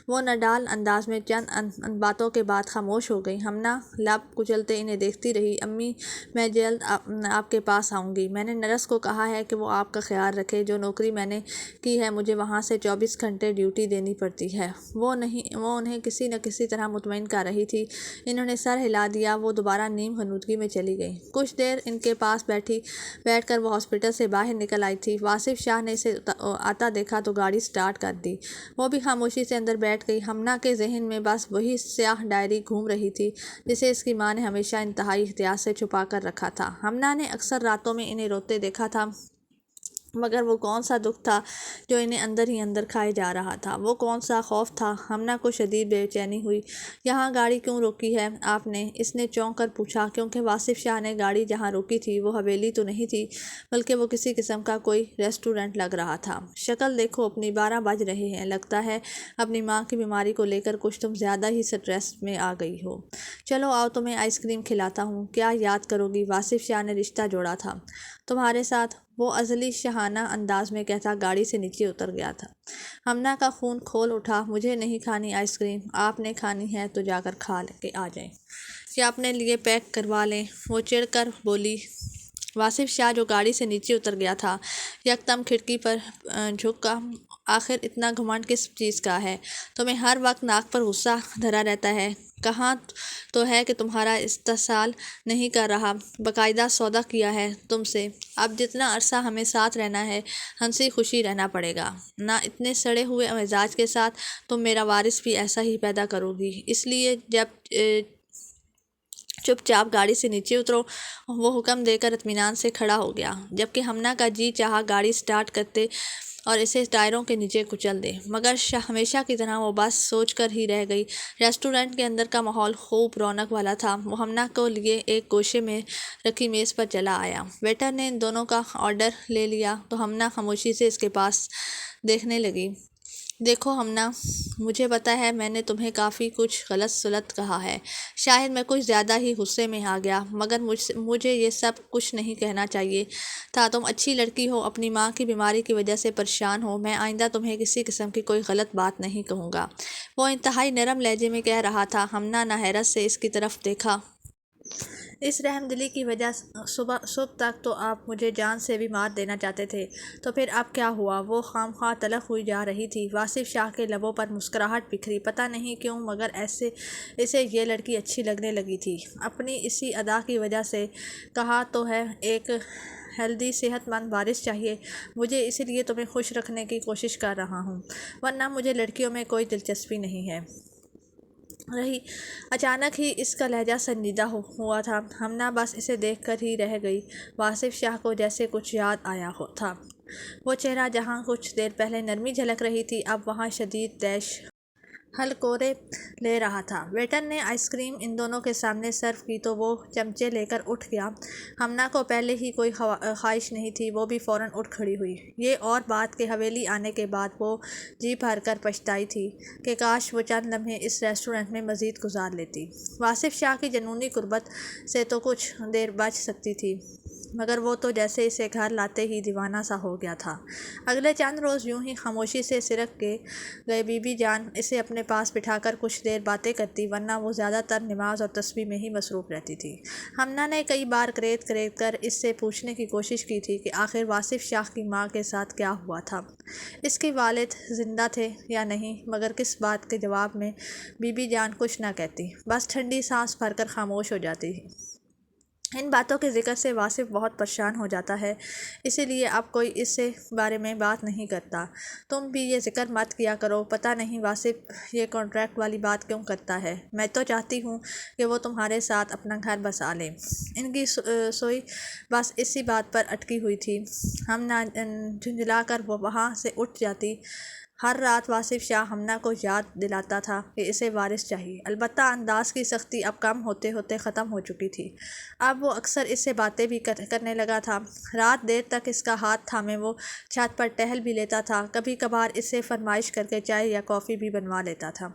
وہ نڈال انداز میں چند باتوں کے بعد خاموش ہو گئی۔ ہمنا لب کچلتے انہیں دیکھتی رہی۔ امی، میں جلد آپ کے پاس آؤں گی۔ میں نے نرس کو کہا ہے کہ وہ آپ کا خیال رکھے۔ جو نوکری میں نے کی ہے، مجھے وہاں سے 24 گھنٹے ڈیوٹی دینی پڑتی ہے۔ وہ انہیں کسی نہ کسی طرح مطمئن کر رہی تھی۔ انہوں نے سر ہلا دیا۔ وہ دوبارہ نیم خنودگی میں چلی گئی۔ کچھ دیر ان کے پاس بیٹھ کر وہ ہاسپٹل سے باہر نکل آئی تھی۔ واصف شاہ نے اسے آتا دیکھا تو گاڑی سٹارٹ کر دی۔ وہ بھی خاموشی سے اندر بیٹھ گئی۔ ہمنا کے ذہن میں بس وہی سیاہ ڈائری گھوم رہی تھی جسے اس کی ماں نے ہمیشہ انتہائی احتیاط سے چھپا کر رکھا تھا۔ ہمنا نے اکثر راتوں میں انہیں روتے دیکھا تھا، مگر وہ کون سا دکھ تھا جو انہیں اندر ہی اندر کھائے جا رہا تھا؟ وہ کون سا خوف تھا؟ ہمنا کو شدید بے چینی ہوئی۔ یہاں گاڑی کیوں روکی ہے آپ نے؟ اس نے چونک کر پوچھا، کیونکہ واصف شاہ نے گاڑی جہاں روکی تھی وہ حویلی تو نہیں تھی، بلکہ وہ کسی قسم کا کوئی ریسٹورینٹ لگ رہا تھا۔ شکل دیکھو اپنی، 12 بج رہے ہیں۔ لگتا ہے اپنی ماں کی بیماری کو لے کر کچھ تم زیادہ ہی سٹریس میں آ گئی ہو۔ چلو آؤ، تمہیں آئس کریم کھلاتا ہوں۔ کیا یاد کرو گی؟ واصف شاہ نے رشتہ جوڑا تھا تمہارے ساتھ، وہ ازلی شاہانہ انداز میں کہتا گاڑی سے نیچے اتر گیا تھا۔ ہمنا کا خون کھول اٹھا۔ مجھے نہیں کھانی آئس کریم، آپ نے کھانی ہے تو جا کر کھا کے آ جائیں یا اپنے لیے پیک کروا لیں، وہ چڑھ کر بولی۔ واصف شاہ جو گاڑی سے نیچے اتر گیا تھا یکدم کھڑکی پر جھکا۔ آخر اتنا گھمنڈ کس چیز کا ہے؟ تمہیں ہر وقت ناک پر غصہ دھرا رہتا ہے۔ کہا تو ہے کہ تمہارا استحصال نہیں کر رہا، باقاعدہ سودا کیا ہے تم سے۔ اب جتنا عرصہ ہمیں ساتھ رہنا ہے ہنسی خوشی رہنا پڑے گا، نہ اتنے سڑے ہوئے مزاج کے ساتھ تم میرا وارث بھی ایسا ہی پیدا کرو گی۔ اس لیے چپ چاپ گاڑی سے نیچے اترو۔ وہ حکم دے کر اطمینان سے کھڑا ہو گیا، جبکہ ہمنا کا جی چاہا گاڑی سٹارٹ کرتے اور اسے ٹائروں کے نیچے کچل دے، مگر ہمیشہ کی طرح وہ بس سوچ کر ہی رہ گئی۔ ریسٹورینٹ کے اندر کا ماحول خوب رونق والا تھا۔ وہ ہمنا کو لیے ایک گوشے میں رکھی میز پر چلا آیا۔ ویٹر نے ان دونوں کا آرڈر لے لیا تو ہمنا خاموشی سے اس کے پاس دیکھنے لگی۔ دیکھو ہمنا، مجھے پتا ہے میں نے تمہیں کافی کچھ غلط سلط کہا ہے، شاید میں کچھ زیادہ ہی غصے میں آ گیا، مگر مجھے یہ سب کچھ نہیں کہنا چاہیے تھا۔ تم اچھی لڑکی ہو، اپنی ماں کی بیماری کی وجہ سے پریشان ہو، میں آئندہ تمہیں کسی قسم کی کوئی غلط بات نہیں کہوں گا، وہ انتہائی نرم لہجے میں کہہ رہا تھا۔ ہمنا نے حیرت سے اس کی طرف دیکھا۔ اس رحم دلی کی وجہ صبح تک تو آپ مجھے جان سے بھی مار دینا چاہتے تھے، تو پھر اب کیا ہوا؟ وہ خواہ تلخ ہوئی جا رہی تھی۔ واصف شاہ کے لبوں پر مسکراہٹ بکھری۔ پتہ نہیں کیوں، مگر اسے یہ لڑکی اچھی لگنے لگی تھی، اپنی اسی ادا کی وجہ سے۔ کہا تو ہے ایک ہیلدی صحت مند وارث چاہیے مجھے، اسی لیے تمہیں خوش رکھنے کی کوشش کر رہا ہوں، ورنہ مجھے لڑکیوں میں کوئی دلچسپی نہیں ہے رہی۔ اچانک ہی اس کا لہجہ سنجیدہ ہوا تھا۔ ہمنا بس اسے دیکھ کر ہی رہ گئی۔ واصف شاہ کو جیسے کچھ یاد آیا تھا۔ وہ چہرہ جہاں کچھ دیر پہلے نرمی جھلک رہی تھی، اب وہاں شدید طیش ہلکورے لے رہا تھا۔ ویٹر نے آئس کریم ان دونوں کے سامنے سرو کی تو وہ چمچے لے کر اٹھ گیا۔ ہمنا کو پہلے ہی کوئی خواہش نہیں تھی، وہ بھی فوراً اٹھ کھڑی ہوئی۔ یہ اور بات کہ حویلی آنے کے بعد وہ جی بھر کر پچھتائی تھی کہ کاش وہ چند لمحے اس ریسٹورنٹ میں مزید گزار لیتی۔ واصف شاہ کی جنونی قربت سے تو کچھ دیر بچ سکتی تھی، مگر وہ تو جیسے اسے گھر لاتے ہی دیوانہ سا ہو گیا تھا۔ اگلے چند روز یوں ہی خاموشی سے سرک کے گئے۔ بی بی جان اسے اپنے پاس بٹھا کر کچھ دیر باتیں کرتی، ورنہ وہ زیادہ تر نماز اور تسبیح میں ہی مصروف رہتی تھی۔ ہمنا نے کئی بار کریت کر اس سے پوچھنے کی کوشش کی تھی کہ آخر واصف شاہ کی ماں کے ساتھ کیا ہوا تھا، اس کے والد زندہ تھے یا نہیں، مگر کس بات کے جواب میں بی بی جان کچھ نہ کہتی، بس ٹھنڈی سانس بھر کر خاموش ہو جاتی۔ ان باتوں کے ذکر سے واصف بہت پریشان ہو جاتا ہے، اسی لیے اب کوئی اس سے بارے میں بات نہیں کرتا۔ تم بھی یہ ذکر مت کیا کرو، پتہ نہیں واصف یہ کانٹریکٹ والی بات کیوں کرتا ہے۔ میں تو چاہتی ہوں کہ وہ تمہارے ساتھ اپنا گھر بسا لے۔ ان کی سوئی بس اسی بات پر اٹکی ہوئی تھی۔ ہمنا جھنجھلا کر وہ وہاں سے اٹھ جاتی۔ ہر رات واصف شاہ ہمنا کو یاد دلاتا تھا کہ اسے وارث چاہیے، البتہ انداز کی سختی اب کم ہوتے ہوتے ختم ہو چکی تھی۔ اب وہ اکثر اس سے باتیں بھی کرنے لگا تھا۔ رات دیر تک اس کا ہاتھ تھامے وہ چھت پر ٹہل بھی لیتا تھا، کبھی کبھار اس سے فرمائش کر کے چائے یا کافی بھی بنوا لیتا تھا۔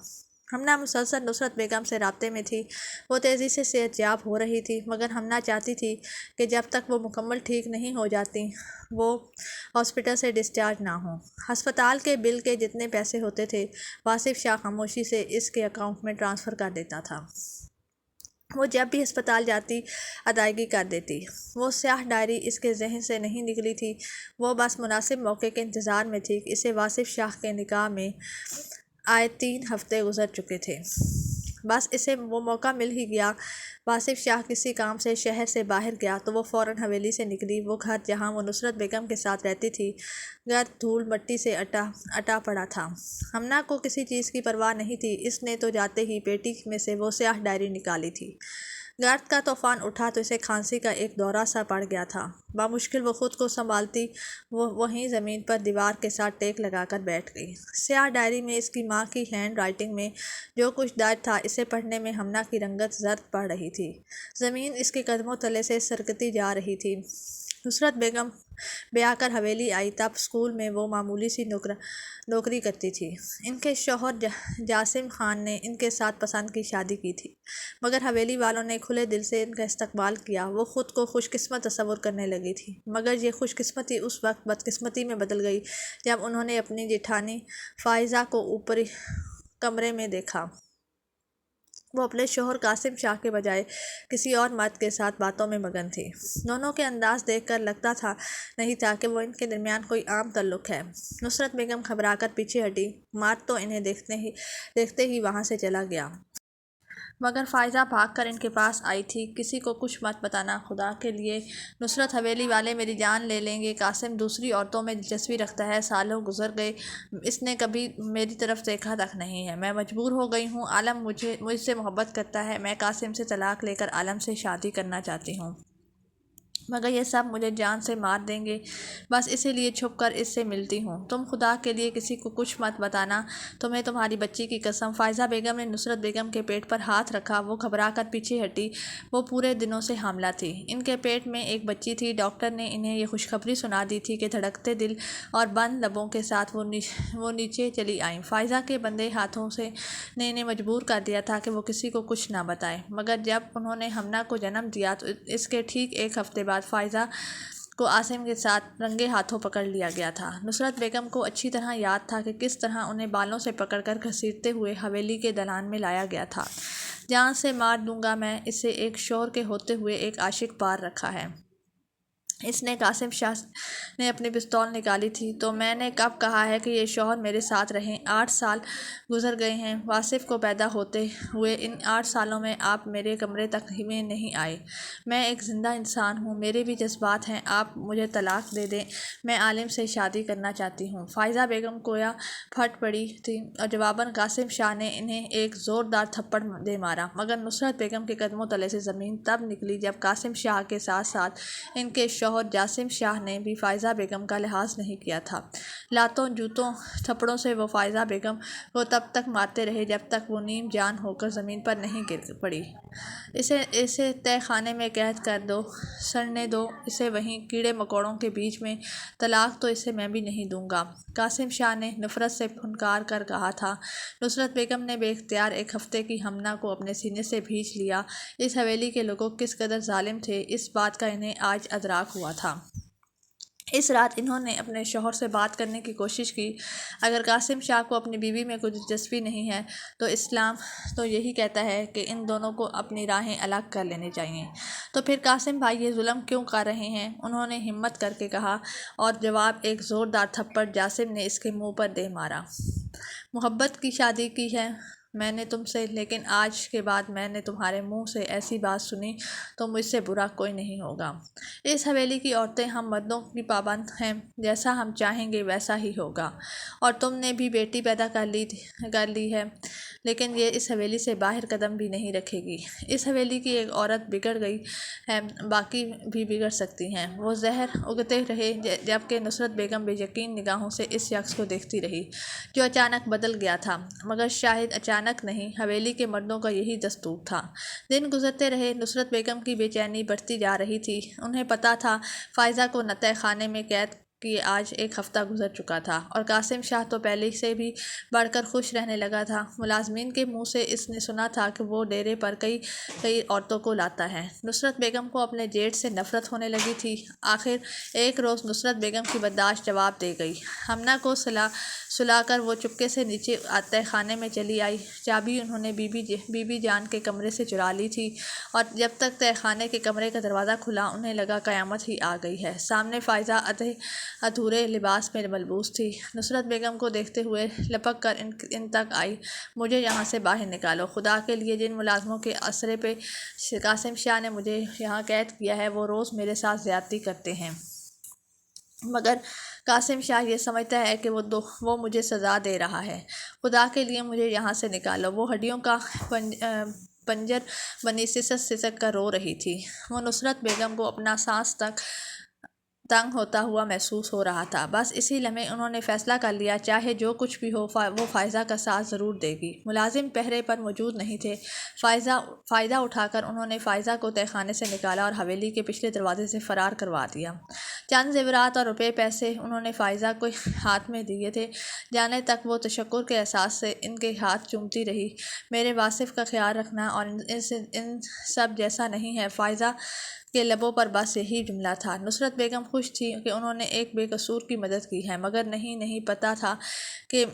ہمنا مسلسل نصرت بیگم سے رابطے میں تھی۔ وہ تیزی سے صحت یاب ہو رہی تھی، مگر ہمنا چاہتی تھی کہ جب تک وہ مکمل ٹھیک نہیں ہو جاتی وہ ہاسپٹل سے ڈسچارج نہ ہوں۔ ہسپتال کے بل کے جتنے پیسے ہوتے تھے واصف شاہ خاموشی سے اس کے اکاؤنٹ میں ٹرانسفر کر دیتا تھا۔ وہ جب بھی ہسپتال جاتی ادائیگی کر دیتی۔ وہ سیاہ ڈائری اس کے ذہن سے نہیں نکلی تھی۔ وہ بس مناسب موقع کے انتظار میں تھی کہ اسے واصف شاہ کے نکاح میں آئے 3 ہفتے گزر چکے تھے۔ بس اسے وہ موقع مل ہی گیا۔ واصف شاہ کسی کام سے شہر سے باہر گیا تو وہ فوراً حویلی سے نکلی۔ وہ گھر جہاں وہ نصرت بیگم کے ساتھ رہتی تھی، گرد دھول مٹی سے اٹا پڑا تھا۔ ہمنا کو کسی چیز کی پرواہ نہیں تھی، اس نے تو جاتے ہی پیٹی میں سے وہ سیاہ ڈائری نکالی تھی۔ گرد کا طوفان اٹھا تو اسے کھانسی کا ایک دورہ سا پڑ گیا تھا۔ بامشکل وہ خود کو سنبھالتی وہ وہیں زمین پر دیوار کے ساتھ ٹیک لگا کر بیٹھ گئی۔ سیاہ ڈائری میں اس کی ماں کی ہینڈ رائٹنگ میں جو کچھ درج تھا، اسے پڑھنے میں ہمنا کی رنگت زرد پڑ رہی تھی۔ زمین اس کے قدموں تلے سے سرکتی جا رہی تھی۔ نصرت بیگم بیاہ کر حویلی آئی تب اسکول میں وہ معمولی سی نوکری کرتی تھی۔ ان کے شوہر جاسم خان نے ان کے ساتھ پسند کی شادی کی تھی، مگر حویلی والوں نے کھلے دل سے ان کا استقبال کیا۔ وہ خود کو خوش قسمت تصور کرنے لگی تھی، مگر یہ خوش قسمتی اس وقت بدقسمتی میں بدل گئی جب انہوں نے اپنی جیٹھانی فائزہ کو اوپری کمرے میں دیکھا۔ وہ اپنے شوہر قاسم شاہ کے بجائے کسی اور مرد کے ساتھ باتوں میں مگن تھی۔ دونوں کے انداز دیکھ کر لگتا تھا نہیں تھا کہ وہ ان کے درمیان کوئی عام تعلق ہے۔ نصرت بیگم گھبرا کر پیچھے ہٹی۔ مرد تو انہیں دیکھتے ہی وہاں سے چلا گیا، مگر فائزہ بھاگ کر ان کے پاس آئی تھی۔ کسی کو کچھ مت بتانا، خدا کے لیے نصرت، حویلی والے میری جان لے لیں گے۔ قاسم دوسری عورتوں میں دلچسپی رکھتا ہے، سالوں گزر گئے اس نے کبھی میری طرف دیکھا تک نہیں ہے۔ میں مجبور ہو گئی ہوں، عالم مجھ سے محبت کرتا ہے، میں قاسم سے طلاق لے کر عالم سے شادی کرنا چاہتی ہوں، مگر یہ سب مجھے جان سے مار دیں گے، بس اسی لیے چھپ کر اس سے ملتی ہوں۔ تم خدا کے لیے کسی کو کچھ مت بتانا، تمہیں تمہاری بچی کی قسم۔ فائزہ بیگم نے نصرت بیگم کے پیٹ پر ہاتھ رکھا۔ وہ گھبرا کر پیچھے ہٹی۔ وہ پورے دنوں سے حاملہ تھی، ان کے پیٹ میں ایک بچی تھی۔ ڈاکٹر نے انہیں یہ خوشخبری سنا دی تھی کہ دھڑکتے دل اور بند لبوں کے ساتھ وہ نیچے چلی آئیں۔ فائزہ کے بندھے ہاتھوں نے انہیں مجبور کر دیا تھا کہ وہ کسی کو کچھ نہ بتائیں، مگر جب انہوں نے ہمنا کو جنم دیا تو اس کے ٹھیک 1 ہفتے بعد فائزہ کو عاصم کے ساتھ رنگے ہاتھوں پکڑ لیا گیا تھا۔ نصرت بیگم کو اچھی طرح یاد تھا کہ کس طرح انہیں بالوں سے پکڑ کر گھسیٹتے ہوئے حویلی کے دالان میں لایا گیا تھا۔ جان سے مار دوں گا میں اسے، ایک شوہر کے ہوتے ہوئے ایک عاشق بار رکھا ہے۔ اس نے قاسم شاہ نے اپنی پستول نکالی تھی۔ تو میں نے کب کہا ہے کہ یہ شوہر میرے ساتھ رہیں؟ 8 سال گزر گئے ہیں واصف کو پیدا ہوتے ہوئے۔ ان 8 سالوں میں آپ میرے کمرے تک میں نہیں آئے۔ میں ایک زندہ انسان ہوں، میرے بھی جذبات ہیں۔ آپ مجھے طلاق دے دیں، میں عالم سے شادی کرنا چاہتی ہوں۔ فائزہ بیگم گویا پھٹ پڑی تھی اور جواباً قاسم شاہ نے انہیں ایک زوردار تھپڑ دے مارا، مگر نصرت بیگم کے قدموں تلے سے زمین تب نکلی جب قاسم شاہ کے ساتھ ساتھ ان کے شوہر جاسم شاہ نے بھی فائزہ بیگم کا لحاظ نہیں کیا تھا۔ لاتوں جوتوں تھپڑوں سے وہ فائزہ بیگم کو تب تک مارتے رہے جب تک وہ نیم جان ہو کر زمین پر نہیں گر پڑی۔ اسے تہہ خانے میں قید کر دو، سڑنے دو اسے وہیں کیڑے مکوڑوں کے بیچ میں، طلاق تو اسے میں بھی نہیں دوں گا، قاسم شاہ نے نفرت سے پھنکار کر کہا تھا۔ نصرت بیگم نے بے اختیار ایک ہفتے کی ہمنا کو اپنے سینے سے بھینچ لیا۔ اس حویلی کے لوگ کس قدر ظالم تھے، اس بات کا انہیں آج ادراک ہوا تھا۔ اس رات انہوں نے اپنے شوہر سے بات کرنے کی کوشش کی۔ اگر قاسم شاہ کو اپنی بیوی میں کچھ دلچسپی نہیں ہے تو اسلام تو یہی کہتا ہے کہ ان دونوں کو اپنی راہیں الگ کر لینی چاہیے۔ تو پھر قاسم بھائی یہ ظلم کیوں کر رہے ہیں؟ انہوں نے ہمت کر کے کہا، اور جواب ایک زوردار تھپڑ جاسم نے اس کے منہ پر دے مارا۔ محبت کی شادی کی ہے میں نے تم سے، لیکن آج کے بعد میں نے تمہارے منہ سے ایسی بات سنی تو مجھ سے برا کوئی نہیں ہوگا۔ اس حویلی کی عورتیں ہم مردوں کی پابند ہیں، جیسا ہم چاہیں گے ویسا ہی ہوگا۔ اور تم نے بھی بیٹی پیدا کر لی ہے، لیکن یہ اس حویلی سے باہر قدم بھی نہیں رکھے گی۔ اس حویلی کی ایک عورت بگڑ گئی ہے، باقی بھی بگڑ سکتی ہیں۔ وہ زہر اگتے رہے جبکہ نصرت بیگم بے یقین نگاہوں سے اس شخص کو دیکھتی رہی جو اچانک بدل گیا تھا، مگر شاید اچانک نہیں، حویلی کے مردوں کا یہی دستور تھا۔ دن گزرتے رہے، نصرت بیگم کی بے چینی بڑھتی جا رہی تھی۔ انہیں پتہ تھا فائزہ کو تہہ خانے میں قید کیے آج ایک ہفتہ گزر چکا تھا، اور قاسم شاہ تو پہلے سے بھی بڑھ کر خوش رہنے لگا تھا۔ ملازمین کے منہ سے اس نے سنا تھا کہ وہ ڈیرے پر کئی عورتوں کو لاتا ہے۔ نصرت بیگم کو اپنے جیٹ سے نفرت ہونے لگی تھی۔ آخر ایک روز نصرت بیگم کی برداشت جواب دے گئی۔ ہمنا کو سلا کر وہ چپکے سے نیچے تہہ خانے میں چلی آئی۔ چابی انہوں نے بی بی جان کے کمرے سے چرا لی تھی، اور جب تک تہہ خانے کے کمرے کا دروازہ کھلا انہیں لگا قیامت ہی آ گئی ہے۔ سامنے فائزہ ادھورے لباس میں ملبوس تھی۔ نصرت بیگم کو دیکھتے ہوئے لپک کر ان تک آئی، مجھے یہاں سے باہر نکالو، خدا کے لیے جن ملازموں کے اسرے پہ قاسم شاہ نے مجھے یہاں قید کیا ہے وہ روز میرے ساتھ زیادتی کرتے ہیں، مگر قاسم شاہ یہ سمجھتا ہے کہ وہ مجھے سزا دے رہا ہے، خدا کے لیے مجھے یہاں سے نکالو۔ وہ ہڈیوں کا پنجر بنی سسک سسک کر رو رہی تھی۔ وہ نصرت بیگم کو اپنا سانس تک تنگ ہوتا ہوا محسوس ہو رہا تھا۔ بس اسی لمحے انہوں نے فیصلہ کر لیا، چاہے جو کچھ بھی ہو وہ فائزہ کا ساتھ ضرور دے گی۔ ملازم پہرے پر موجود نہیں تھے۔ فائدہ اٹھا کر انہوں نے فائزہ کو تہہ خانے سے نکالا اور حویلی کے پچھلے دروازے سے فرار کروا دیا۔ چند زیورات اور روپے پیسے انہوں نے فائزہ کو ہاتھ میں دیے تھے۔ جانے تک وہ تشکر کے احساس سے ان کے ہاتھ چومتی رہی، میرے واصف کا خیال رکھنا اور ان سب جیسا نہیں ہے۔ فائزہ کے لبوں پر بس یہی جملہ تھا۔ نصرت بیگم خوش تھی کہ انہوں نے ایک بے قصور کی مدد کی ہے، مگر نہیں پتہ تھا کہ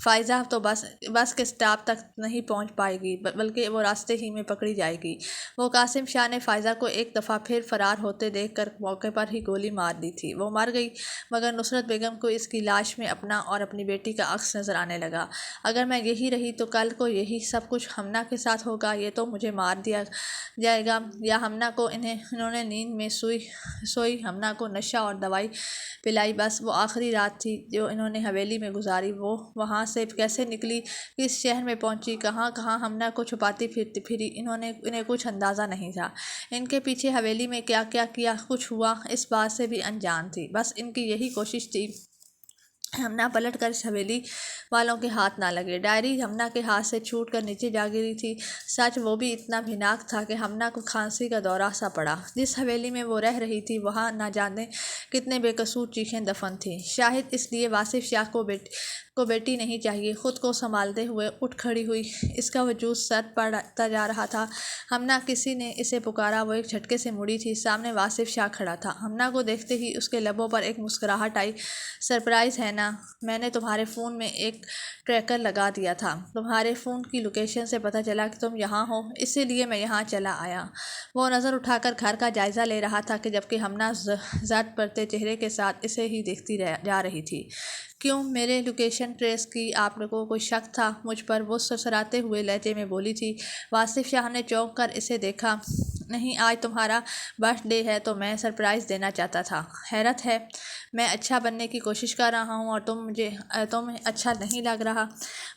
فائزہ تو بس کے سٹاپ تک نہیں پہنچ پائے گی، بلکہ وہ راستے ہی میں پکڑی جائے گی۔ وہ قاسم شاہ نے فائزہ کو ایک دفعہ پھر فرار ہوتے دیکھ کر موقع پر ہی گولی مار دی تھی۔ وہ مر گئی، مگر نصرت بیگم کو اس کی لاش میں اپنا اور اپنی بیٹی کا عکس نظر آنے لگا۔ اگر میں یہی رہی تو کل کو یہی سب کچھ ہمنا کے ساتھ ہوگا، یہ تو مجھے مار دیا جائے گا، یا ہمنا کو انہوں نے نیند میں سوئی ہمنا کو نشہ اور دوائی پلائی۔ بس وہ آخری رات تھی جو انہوں نے حویلی میں گزاری۔ وہ وہاں سے کیسے نکلی، کس شہر میں پہنچی، کہاں ہمنا کو چھپاتی پھری، انہیں کچھ اندازہ نہیں تھا۔ ان کے پیچھے حویلی میں کیا کچھ ہوا اس بات سے بھی انجان تھی۔ بس ان کی یہی کوشش تھی ہمنا پلٹ کر اس حویلی والوں کے ہاتھ نہ لگے۔ ڈائری ہمنا کے ہاتھ سے چھوٹ کر نیچے جا گری تھی۔ سچ وہ بھی اتنا بھیانک تھا کہ ہمنا کو کھانسی کا دورہ سا پڑا۔ جس حویلی میں وہ رہ رہی تھی وہاں نہ جانے کتنے بے قصور چیخیں دفن تھیں۔ شاید اس لیے واصف شاہ کو کو بیٹی نہیں چاہیے۔ خود کو سنبھالتے ہوئے اٹھ کھڑی ہوئی، اس کا وجود سر پڑتا جا رہا تھا۔ ہمنا، کسی نے اسے پکارا۔ وہ ایک جھٹکے سے مڑی تھی، سامنے واصف شاہ کھڑا تھا۔ ہمنا کو دیکھتے ہی اس کے لبوں پر ایک مسکراہٹ آئی۔ سرپرائز ہے نا؟ میں نے تمہارے فون میں ایک ٹریکر لگا دیا تھا، تمہارے فون کی لوکیشن سے پتہ چلا کہ تم یہاں ہو، اسی لیے میں یہاں چلا آیا۔ وہ نظر اٹھا کر گھر کا جائزہ لے رہا تھا کہ جبکہ ہمنا زرد پڑتے چہرے کے ساتھ اسے ہی دیکھتی جا رہی تھی۔ کیوں؟ میرے لوکیشن ٹریس کی آپ کو کوئی شک تھا مجھ پر؟ وہ سرسراتے ہوئے لہجے میں بولی تھی۔ واصف شاہ نے چونک کر اسے دیکھا۔ نہیں، آج تمہارا برتھ ڈے ہے تو میں سرپرائز دینا چاہتا تھا۔ حیرت ہے، میں اچھا بننے کی کوشش کر رہا ہوں اور تمہیں اچھا نہیں لگ رہا؟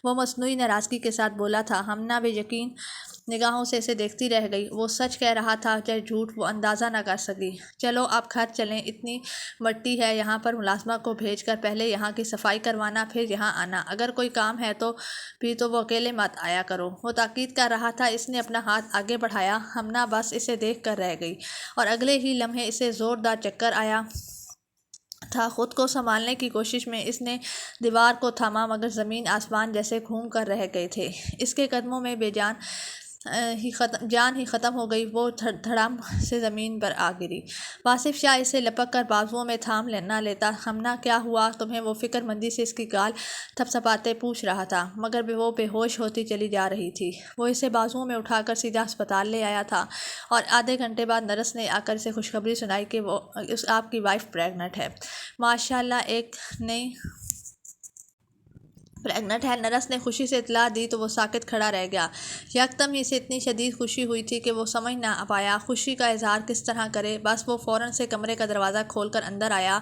وہ مصنوعی ناراضگی کے ساتھ بولا تھا۔ ہمنا بے یقین نگاہوں سے اسے دیکھتی رہ گئی۔ وہ سچ کہہ رہا تھا چاہے جھوٹ، وہ اندازہ نہ کر سکی۔ چلو اب گھر چلیں، اتنی مٹی ہے یہاں پر، ملازمہ کو بھیج کر پہلے یہاں کی صفائی کروانا، پھر یہاں آنا۔ اگر کوئی کام ہے تو وہ اکیلے مت آیا کرو۔ وہ تاکید کر رہا تھا، اس نے اپنا ہاتھ آگے بڑھایا۔ ہمنا بس اسے دیکھ کر رہ گئی اور اگلے ہی لمحے اسے زوردار چکر آیا تھا۔ خود کو سنبھالنے کی کوشش میں اس نے دیوار کو تھاما، مگر زمین آسمان جیسے گھوم کر رہ گئے تھے۔ اس کے قدموں میں جان ہی ختم ہو گئی۔ وہ دھڑام سے زمین پر آ گری۔ واصف شاہ اسے لپک کر بازوؤں میں تھام نہ لیتا۔ ہمنا، کیا ہوا تمہیں؟ وہ فکر مندی سے اس کی گال تھپتھپاتے پوچھ رہا تھا، مگر وہ بے ہوش ہوتی چلی جا رہی تھی۔ وہ اسے بازوؤں میں اٹھا کر سیدھا ہسپتال لے آیا تھا اور آدھے گھنٹے بعد نرس نے آ کر اسے خوشخبری سنائی کہ آپ کی وائف پریگننٹ ہے۔ ماشاء اللہ، ایک نئی پریگننٹ ہے۔ نرس نے خوشی سے اطلاع دی تو وہ ساکت کھڑا رہ گیا۔ یکدم ہی اسے اتنی شدید خوشی ہوئی تھی کہ وہ سمجھ نہ پایا خوشی کا اظہار کس طرح کرے۔ بس وہ فوراً سے کمرے کا دروازہ کھول کر اندر آیا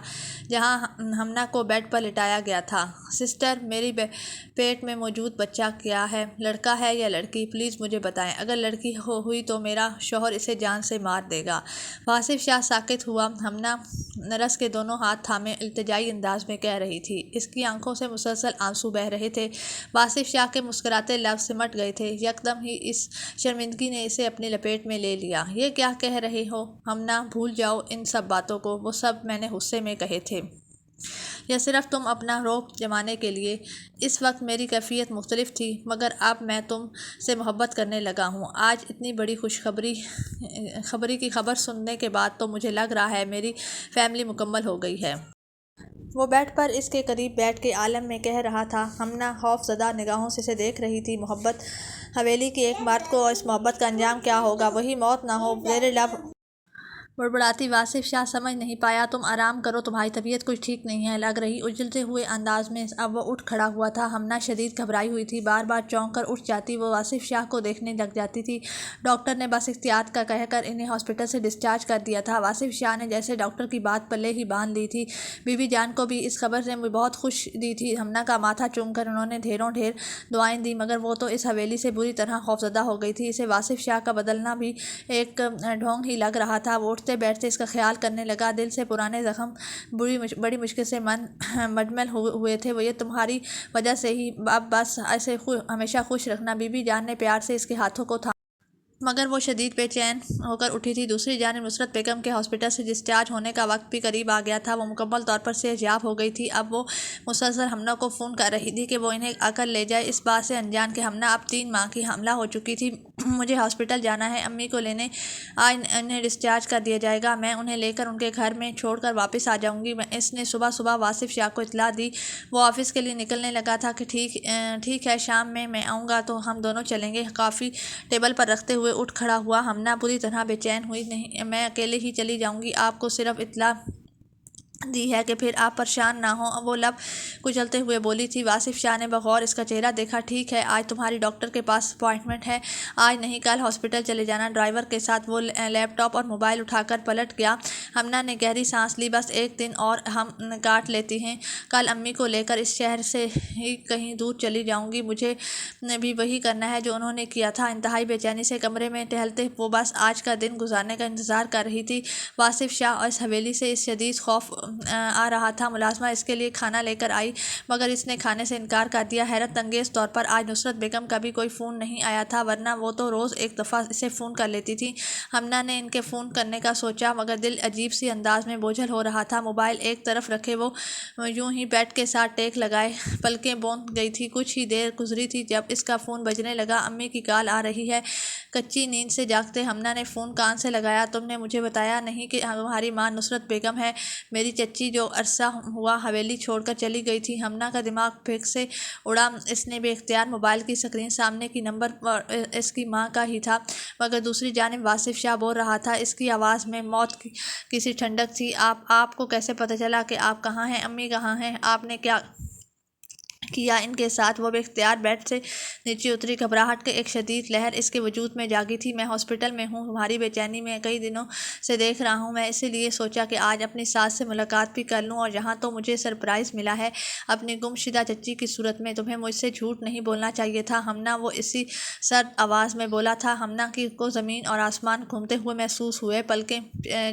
جہاں ہمنا کو بیڈ پر لٹایا گیا تھا۔ سسٹر، میری پیٹ میں موجود بچہ کیا ہے؟ لڑکا ہے یا لڑکی؟ پلیز مجھے بتائیں۔ اگر لڑکی ہوئی تو میرا شوہر اسے جان سے مار دے گا۔ واصف شاہ ساکت ہوا۔ ہمنا نرس کے دونوں ہاتھ تھامے التجائی انداز میں کہہ رہی تھی۔ اس کی آنکھوں سے مسلسل آنسو بہہ رہے تھے۔ واصف شاہ کے مسکراتے لب سمٹ گئے تھے۔ یکدم ہی اس شرمندگی نے اسے اپنی لپیٹ میں لے لیا۔ یہ کیا کہہ رہے ہو ہمنا؟ بھول جاؤ ان سب باتوں کو، وہ سب میں نے غصے میں کہے تھے، یا صرف تم اپنا رعب جمانے کے لیے۔ اس وقت میری کیفیت مختلف تھی، مگر اب میں تم سے محبت کرنے لگا ہوں۔ آج اتنی بڑی خوشخبری کی خبر سننے کے بعد تو مجھے لگ رہا ہے میری فیملی مکمل ہو گئی ہے۔ وہ بیڈ پر اس کے قریب بیٹھ کے عالم میں کہہ رہا تھا۔ ہمنا خوف زدہ نگاہوں سے اسے دیکھ رہی تھی۔ محبت حویلی کی ایک مرد کو، اور اس محبت کا انجام کیا ہوگا؟ وہی موت نہ ہو؟ زیر لب بڑبڑاتی واصف شاہ سمجھ نہیں پایا۔ تم آرام کرو، تمہاری طبیعت کچھ ٹھیک نہیں ہے لگ رہی۔ اجلتے ہوئے انداز میں اب وہ اٹھ کھڑا ہوا تھا۔ ہمنا شدید گھبرائی ہوئی تھی، بار بار چونک کر اٹھ جاتی۔ وہ واصف شاہ کو دیکھنے لگ جاتی تھی۔ ڈاکٹر نے بس احتیاط کا کہہ کر انہیں ہاسپٹل سے ڈسچارج کر دیا تھا۔ واصف شاہ نے جیسے ڈاکٹر کی بات پلے ہی باندھ لی تھی۔ بی بی جان کو بھی اس خبر سے بہت خوش دی تھی۔ ہمنا کا ماتھا چوم کر انہوں نے ڈھیروں ڈھیر دعائیں دیں، مگر وہ تو اس حویلی سے بری طرح خوفزدہ ہو گئی تھی۔ اسے واصف شاہ کا بدلنا بھی ایک ڈھونگ ہی لگ رہا تھا۔ وہ اٹھتے بیٹھتے اس کا خیال کرنے لگا۔ دل سے پرانے زخم بڑی مشکل سے مجمل ہوئے تھے۔ وہ یہ تمہاری وجہ سے ہی، اب بس اسے ہمیشہ خوش رکھنا۔ بی بی جان نے پیار سے اس کے ہاتھوں کو تھاما، مگر وہ شدید بے چین ہو کر اٹھی تھی۔ دوسری جانب نصرت بیگم کے ہاسپٹل سے ڈسچارج ہونے کا وقت بھی قریب آ گیا تھا۔ وہ مکمل طور پر صحت یاب ہو گئی تھی۔ اب وہ مسلسل ہمنا کو فون کر رہی تھی کہ وہ انہیں آ کر لے جائے، اس بات سے انجان کہ ہمنا اب 3 ماہ کی حاملہ ہو چکی تھی۔ مجھے ہاسپٹل جانا ہے، امی کو لینے آج انہیں ڈسچارج کر دیا جائے گا، میں انہیں لے کر ان کے گھر میں چھوڑ کر واپس آ جاؤں گی۔ اس نے صبح واصف شاہ کو اطلاع دی۔ وہ آفس کے لیے نکلنے لگا تھا کہ ٹھیک ہے، شام میں آؤں گا تو ہم دونوں چلیں گے۔ کافی ٹیبل پر رکھتے ہوئے اٹھ کھڑا ہوا۔ ہمنا بری طرح بے چین ہوئی۔ نہیں، میں اکیلے ہی چلی جاؤں گی، آپ کو صرف اطلاع دی ہے کہ پھر آپ پریشان نہ ہوں، وہ لب کچلتے ہوئے بولی تھی۔ واصف شاہ نے بغور اس کا چہرہ دیکھا۔ ٹھیک ہے، آج تمہاری ڈاکٹر کے پاس اپائنٹمنٹ ہے، آج نہیں کل ہاسپٹل چلے جانا۔ ڈرائیور کے ساتھ وہ لیپ ٹاپ اور موبائل اٹھا کر پلٹ گیا۔ ہمنا نے گہری سانس لی۔ بس ایک دن اور ہم کاٹ لیتی ہیں، کل امی کو لے کر اس شہر سے ہی کہیں دور چلی جاؤں گی۔ مجھے بھی وہی کرنا ہے جو انہوں نے کیا تھا۔ انتہائی بے چینی سے کمرے میں ٹہلتے وہ بس آج کا دن گزارنے کا انتظار کر رہی تھی۔ واصف شاہ اور اس حویلی سے اس شدید خوف آ رہا تھا۔ ملازمہ اس کے لیے کھانا لے کر آئی مگر اس نے کھانے سے انکار کر دیا۔ حیرت انگیز طور پر آج نصرت بیگم کا بھی کوئی فون نہیں آیا تھا، ورنہ وہ تو روز ایک دفعہ اسے فون کر لیتی تھی۔ ہمنا نے ان کے فون کرنے کا سوچا مگر دل عجیب سی انداز میں بوجھل ہو رہا تھا۔ موبائل ایک طرف رکھے وہ یوں ہی بیڈ کے ساتھ ٹیک لگائے پلکیں بوند گئی تھی۔ کچھ ہی دیر گزری تھی جب اس کا فون بجنے لگا۔ امی کی کال آ رہی ہے۔ کچی نیند سے جاگتے ہمنا نے فون کان سے لگایا۔ تم نے مجھے بتایا نہیں کہ تمہاری ماں نصرت بیگم ہے؟ میری چچی جو عرصہ ہوا حویلی چھوڑ کر چلی گئی تھی۔ ہمنا کا دماغ پھیک سے اڑا۔ اس نے بے اختیار موبائل کی سکرین سامنے کی نمبر اس کی ماں کا ہی تھا مگر دوسری جانب واصف شاہ بول رہا تھا۔ اس کی آواز میں موت کی سی ٹھنڈک تھی۔ آپ کو کیسے پتہ چلا کہ آپ کہاں ہیں؟ امی کہاں ہیں؟ آپ نے کیا کیا ان کے ساتھ؟ وہ بے اختیار بیڈ سے نیچے اتری۔ گھبراہٹ کی ایک شدید لہر اس کے وجود میں جاگی تھی۔ میں ہاسپٹل میں ہوں، تمہاری بے چینی میں کئی دنوں سے دیکھ رہا ہوں۔ میں اسی لیے سوچا کہ آج اپنی ساس سے ملاقات بھی کر لوں، اور یہاں تو مجھے سرپرائز ملا ہے اپنی گم شدہ چچی کی صورت میں۔ تمہیں مجھ سے جھوٹ نہیں بولنا چاہیے تھا ہمنا، وہ اسی سرد آواز میں بولا تھا۔ ہمنا کو زمین اور آسمان گھومتے ہوئے محسوس ہوئے۔ پلکیں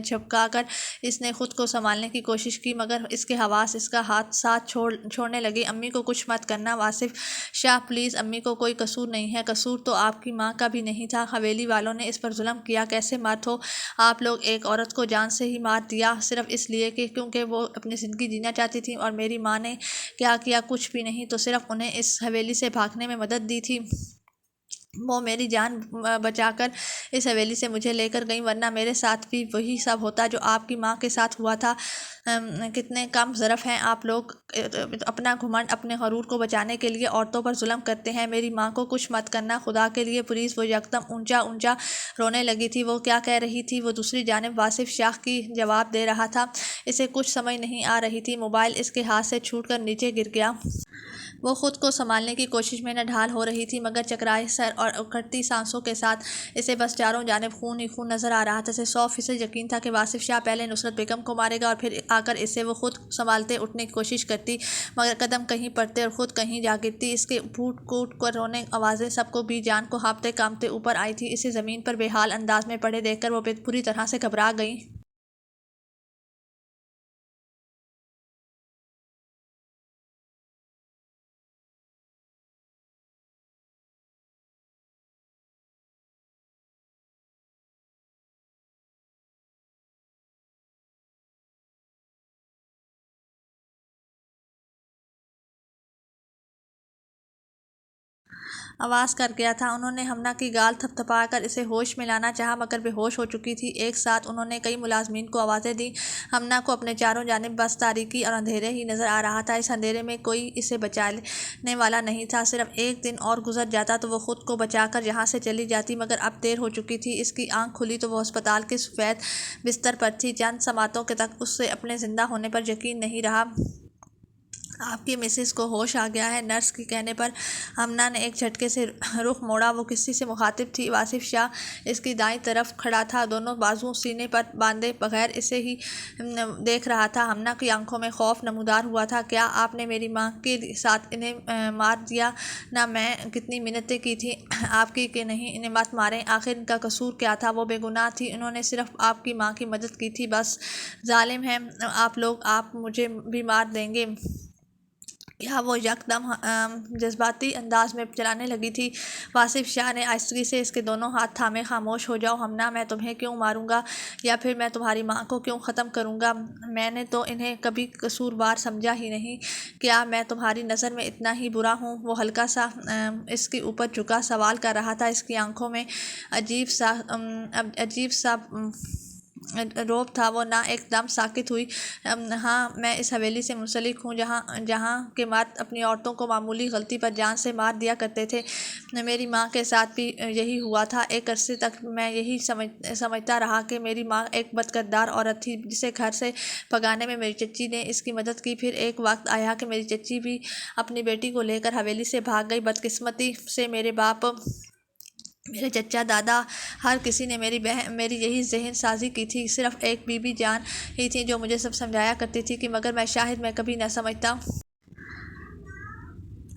جھپکا کر اس نے خود کو سنبھالنے کی کوشش کی مگر اس کے حواس اس کا ساتھ چھوڑنے لگے۔ امی کو کچھ مت کرنا واصف شاہ پلیز، امی کو کوئی قصور نہیں ہے۔ قصور تو آپ کی ماں کا بھی نہیں تھا۔ حویلی والوں نے اس پر ظلم کیا۔ کیسے مرد ہو آپ لوگ، ایک عورت کو جان سے ہی مار دیا صرف اس لیے کہ کیونکہ وہ اپنی زندگی جینا چاہتی تھی۔ اور میری ماں نے کیا کیا؟ کچھ بھی نہیں، تو صرف انہیں اس حویلی سے بھاگنے میں مدد دی تھی۔ وہ میری جان بچا کر اس حویلی سے مجھے لے کر گئیں، ورنہ میرے ساتھ بھی وہی سب ہوتا جو آپ کی ماں کے ساتھ ہوا تھا۔ کتنے کم ظرف ہیں آپ لوگ، اپنا گھمنڈ، اپنے غرور کو بچانے کے لیے عورتوں پر ظلم کرتے ہیں۔ میری ماں کو کچھ مت کرنا خدا کے لیے پلیز۔ وہ یکدم اونچا اونچا رونے لگی تھی۔ وہ کیا کہہ رہی تھی؟ وہ دوسری جانب واصف شاہ کی جواب دے رہا تھا۔ اسے کچھ سمجھ نہیں آ رہی تھی۔ موبائل اس کے ہاتھ سے چھوٹ کر نیچے گر گیا۔ وہ خود کو سنبھالنے کی کوشش میں نڈھال ہو رہی تھی مگر چکرائے سر اور اکھڑتی سانسوں کے ساتھ اسے بس چاروں جانب خون ہی خون نظر آ رہا تھا۔ اسے 100% یقین تھا کہ واصف شاہ پہلے نصرت بیگم کو مارے گا اور پھر آ کر اسے وہ خود سنبھالتے اٹھنے کی کوشش کرتی مگر قدم کہیں پڑتے اور خود کہیں جا گرتی۔ اس کے پھوٹ کوٹ کر رونے آوازیں سب کو بھی جان کو ہانپتے کانپتے اوپر آئی تھی۔ اسے زمین پر بے حال انداز میں پڑے دیکھ کر وہ پوری طرح سے گھبرا گئی۔ آواز کر گیا تھا۔ انہوں نے ہمنا کی گال تھپ تھپا کر اسے ہوش میں لانا چاہا مگر بے ہوش ہو چکی تھی۔ ایک ساتھ انہوں نے کئی ملازمین کو آوازیں دیں۔ ہمنا کو اپنے چاروں جانب بس تاریکی اور اندھیرا ہی نظر آ رہا تھا۔ اس اندھیرے میں کوئی اسے بچانے والا نہیں تھا۔ صرف ایک دن اور گزر جاتا تو وہ خود کو بچا کر یہاں سے چلی جاتی مگر اب دیر ہو چکی تھی۔ اس کی آنکھ کھلی تو وہ ہسپتال کے سفید بستر پر تھی۔ چند سماعتوں تک اسے اپنے زندہ ہونے پر یقین نہیں رہا۔ آپ کی مسز کو ہوش آ گیا ہے، نرس کے کہنے پر ہمنا نے ایک جھٹکے سے رخ موڑا۔ وہ کسی سے مخاطب تھی۔ واصف شاہ اس کی دائیں طرف کھڑا تھا، دونوں بازو سینے پر باندھے بغیر اسے ہی دیکھ رہا تھا۔ ہمنا کی آنکھوں میں خوف نمودار ہوا تھا۔ کیا آپ نے میری ماں کے ساتھ انہیں مار دیا نا؟ میں کتنی منتیں کی تھیں آپ کی کہ نہیں انہیں مت ماریں۔ آخر ان کا قصور کیا تھا؟ وہ بے گناہ تھی، انہوں نے صرف آپ کی ماں کی مدد کی تھی بس۔ ظالم ہیں آپ لوگ، آپ مجھے بھی مار دیں گے کیا؟ وہ یکدم جذباتی انداز میں چلانے لگی تھی۔ واصف شاہ نے آہستگی سے اس کے دونوں ہاتھ تھامے۔ خاموش ہو جاؤ ہمنا، میں تمہیں کیوں ماروں گا یا پھر میں تمہاری ماں کو کیوں ختم کروں گا؟ میں نے تو انہیں کبھی قصوروار سمجھا ہی نہیں۔ کیا میں تمہاری نظر میں اتنا ہی برا ہوں؟ وہ ہلکا سا اس کے اوپر جھکا سوال کر رہا تھا۔ اس کی آنکھوں میں عجیب سا روب تھا۔ وہ نہ ایک دم ساکت ہوئی۔ ہاں میں اس حویلی سے منسلک ہوں جہاں کے مرد اپنی عورتوں کو معمولی غلطی پر جان سے مار دیا کرتے تھے۔ میری ماں کے ساتھ بھی یہی ہوا تھا۔ ایک عرصے تک میں یہی سمجھتا رہا کہ میری ماں ایک بدکردار عورت تھی جسے گھر سے بھگانے میں میری چچی نے اس کی مدد کی۔ پھر ایک وقت آیا کہ میری چچی بھی اپنی بیٹی کو لے کر حویلی سے بھاگ گئی۔ بدقسمتی سے میرے باپ، میرے چچا، دادا، ہر کسی نے میری یہی ذہن سازی کی تھی۔ صرف ایک بی بی جان ہی تھی جو مجھے سب سمجھایا کرتی تھی کہ مگر میں شاید میں کبھی نہ سمجھتا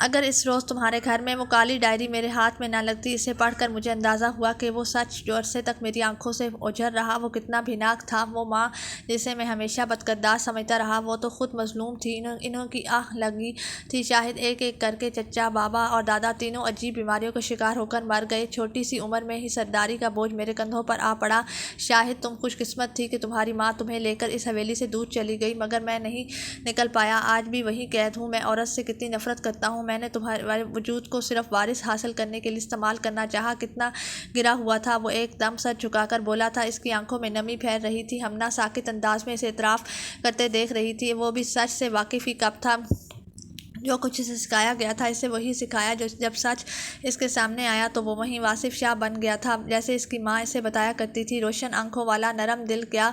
اگر اس روز تمہارے گھر میں وہ کالی ڈائری میرے ہاتھ میں نہ لگتی۔ اسے پڑھ کر مجھے اندازہ ہوا کہ وہ سچ جو عرصے تک میری آنکھوں سے اوجھل رہا وہ کتنا بھیانک تھا۔ وہ ماں جسے میں ہمیشہ بدکردار سمجھتا رہا وہ تو خود مظلوم تھی۔ انہوں کی آہ لگی تھی شاید ایک ایک کر کے چچا، بابا اور دادا تینوں عجیب بیماریوں کا شکار ہو کر مر گئے۔ چھوٹی سی عمر میں ہی سرداری کا بوجھ میرے کندھوں پر آ پڑا۔ شاید تم خوش قسمت تھی کہ تمہاری ماں تمہیں لے کر اس حویلی سے دور چلی گئی، مگر میں نہیں نکل پایا۔ آج بھی وہی قید ہوں۔ میں عورت سے کتنی نفرت کرتا ہوں۔ میں نے تمہارے وجود کو صرف وارث حاصل کرنے کے لیے استعمال کرنا چاہا۔ کتنا گرا ہوا تھا۔ وہ ایک دم سر جھکا کر بولا تھا۔ اس کی آنکھوں میں نمی پھیل رہی تھی۔ ہمنا ساکت انداز میں اسے اعتراف کرتے دیکھ رہی تھی۔ وہ بھی سچ سے واقف ہی کب تھا۔ جو کچھ اسے سکھایا گیا تھا اسے وہی سکھایا۔ جب سچ اس کے سامنے آیا تو وہ وہیں واصف شاہ بن گیا تھا جیسے اس کی ماں اسے بتایا کرتی تھی۔ روشن آنکھوں والا نرم دل، کیا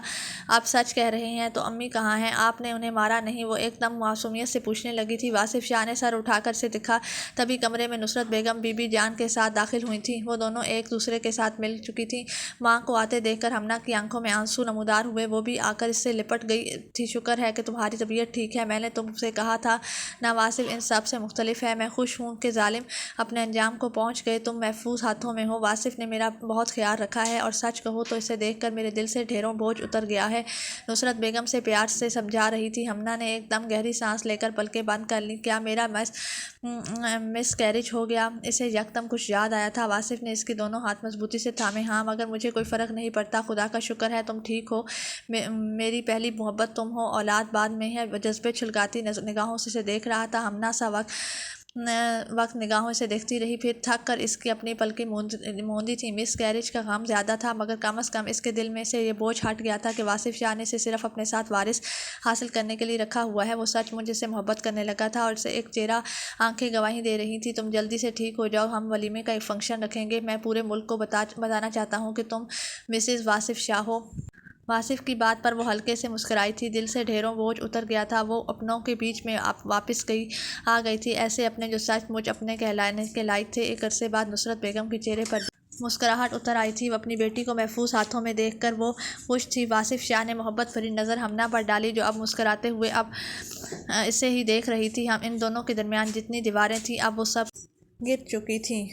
آپ سچ کہہ رہے ہیں؟ تو امی کہاں ہیں؟ آپ نے انہیں مارا نہیں؟ وہ ایک دم معصومیت سے پوچھنے لگی تھی۔ واصف شاہ نے سر اٹھا کر اسے دکھا۔ تبھی کمرے میں نصرت بیگم بی بی جان کے ساتھ داخل ہوئی تھیں۔ وہ دونوں ایک دوسرے کے ساتھ مل چکی تھیں۔ ماں کو آتے دیکھ کر ہمنا کی آنکھوں میں آنسو نمودار ہوئے۔ وہ بھی آ کر اس سے لپٹ گئی تھی۔ شکر ہے کہ تمہاری طبیعت ٹھیک ہے۔ میں نے تم سے کہا تھا نا واصف ان سب سے مختلف ہے۔ میں خوش ہوں کہ ظالم اپنے انجام کو پہنچ گئے۔ تم محفوظ ہاتھوں میں ہو۔ واصف نے میرا بہت خیال رکھا ہے، اور سچ کہوں تو اسے دیکھ کر میرے دل سے ڈھیروں بوجھ اتر گیا ہے، نصرت بیگم سے پیار سے سمجھا رہی تھی۔ ہمنا نے ایک دم گہری سانس لے کر پلکیں بند کر لیں۔ کیا میرا مس کیریج ہو گیا؟ اسے یکدم کچھ یاد آیا تھا۔ واصف نے اس کے دونوں ہاتھ مضبوطی سے تھامے۔ ہاں، مگر مجھے کوئی فرق نہیں پڑتا۔ خدا کا شکر ہے تم ٹھیک ہو۔ میری پہلی محبت تم ہو، اولاد بعد میں ہے۔ جذبے چھلکاتی نگاہوں سے اسے دیکھ رہا تھا۔ ہمنا سا وقت نگاہوں سے دیکھتی رہی، پھر تھک کر اس کی اپنی پلکیں موندی تھی۔ مس کیریج کا غم زیادہ تھا، مگر کم از کم اس کے دل میں سے یہ بوجھ ہٹ گیا تھا کہ واصف شاہ نے اسے صرف اپنے ساتھ وارث حاصل کرنے کے لیے رکھا ہوا ہے۔ وہ سچ مجھ سے محبت کرنے لگا تھا، اور اسے ایک چہرہ آنکھیں گواہی دے رہی تھیں۔ تم جلدی سے ٹھیک ہو جاؤ، ہم ولیمے کا ایک فنکشن رکھیں گے۔ میں پورے ملک کو بتانا چاہتا ہوں کہ تم مسز واصف شاہ ہو۔ واصف کی بات پر وہ ہلکے سے مسکرائی تھی۔ دل سے ڈھیروں بوجھ اتر گیا تھا۔ وہ اپنوں کے بیچ میں واپس آ گئی تھی، ایسے اپنے جو سچ مجھ اپنے کہلانے کے لائق تھے۔ ایک عرصے بعد نصرت بیگم کے چہرے پر مسکراہٹ اتر آئی تھی۔ اپنی بیٹی کو محفوظ ہاتھوں میں دیکھ کر وہ خوش تھی۔ واصف شاہ نے محبت بھری نظر ہمنا پر ڈالی، جو اب مسکراتے ہوئے اب اسے ہی دیکھ رہی تھی۔ ان دونوں کے درمیان جتنی دیواریں تھیں اب وہ سب گر چکی تھیں۔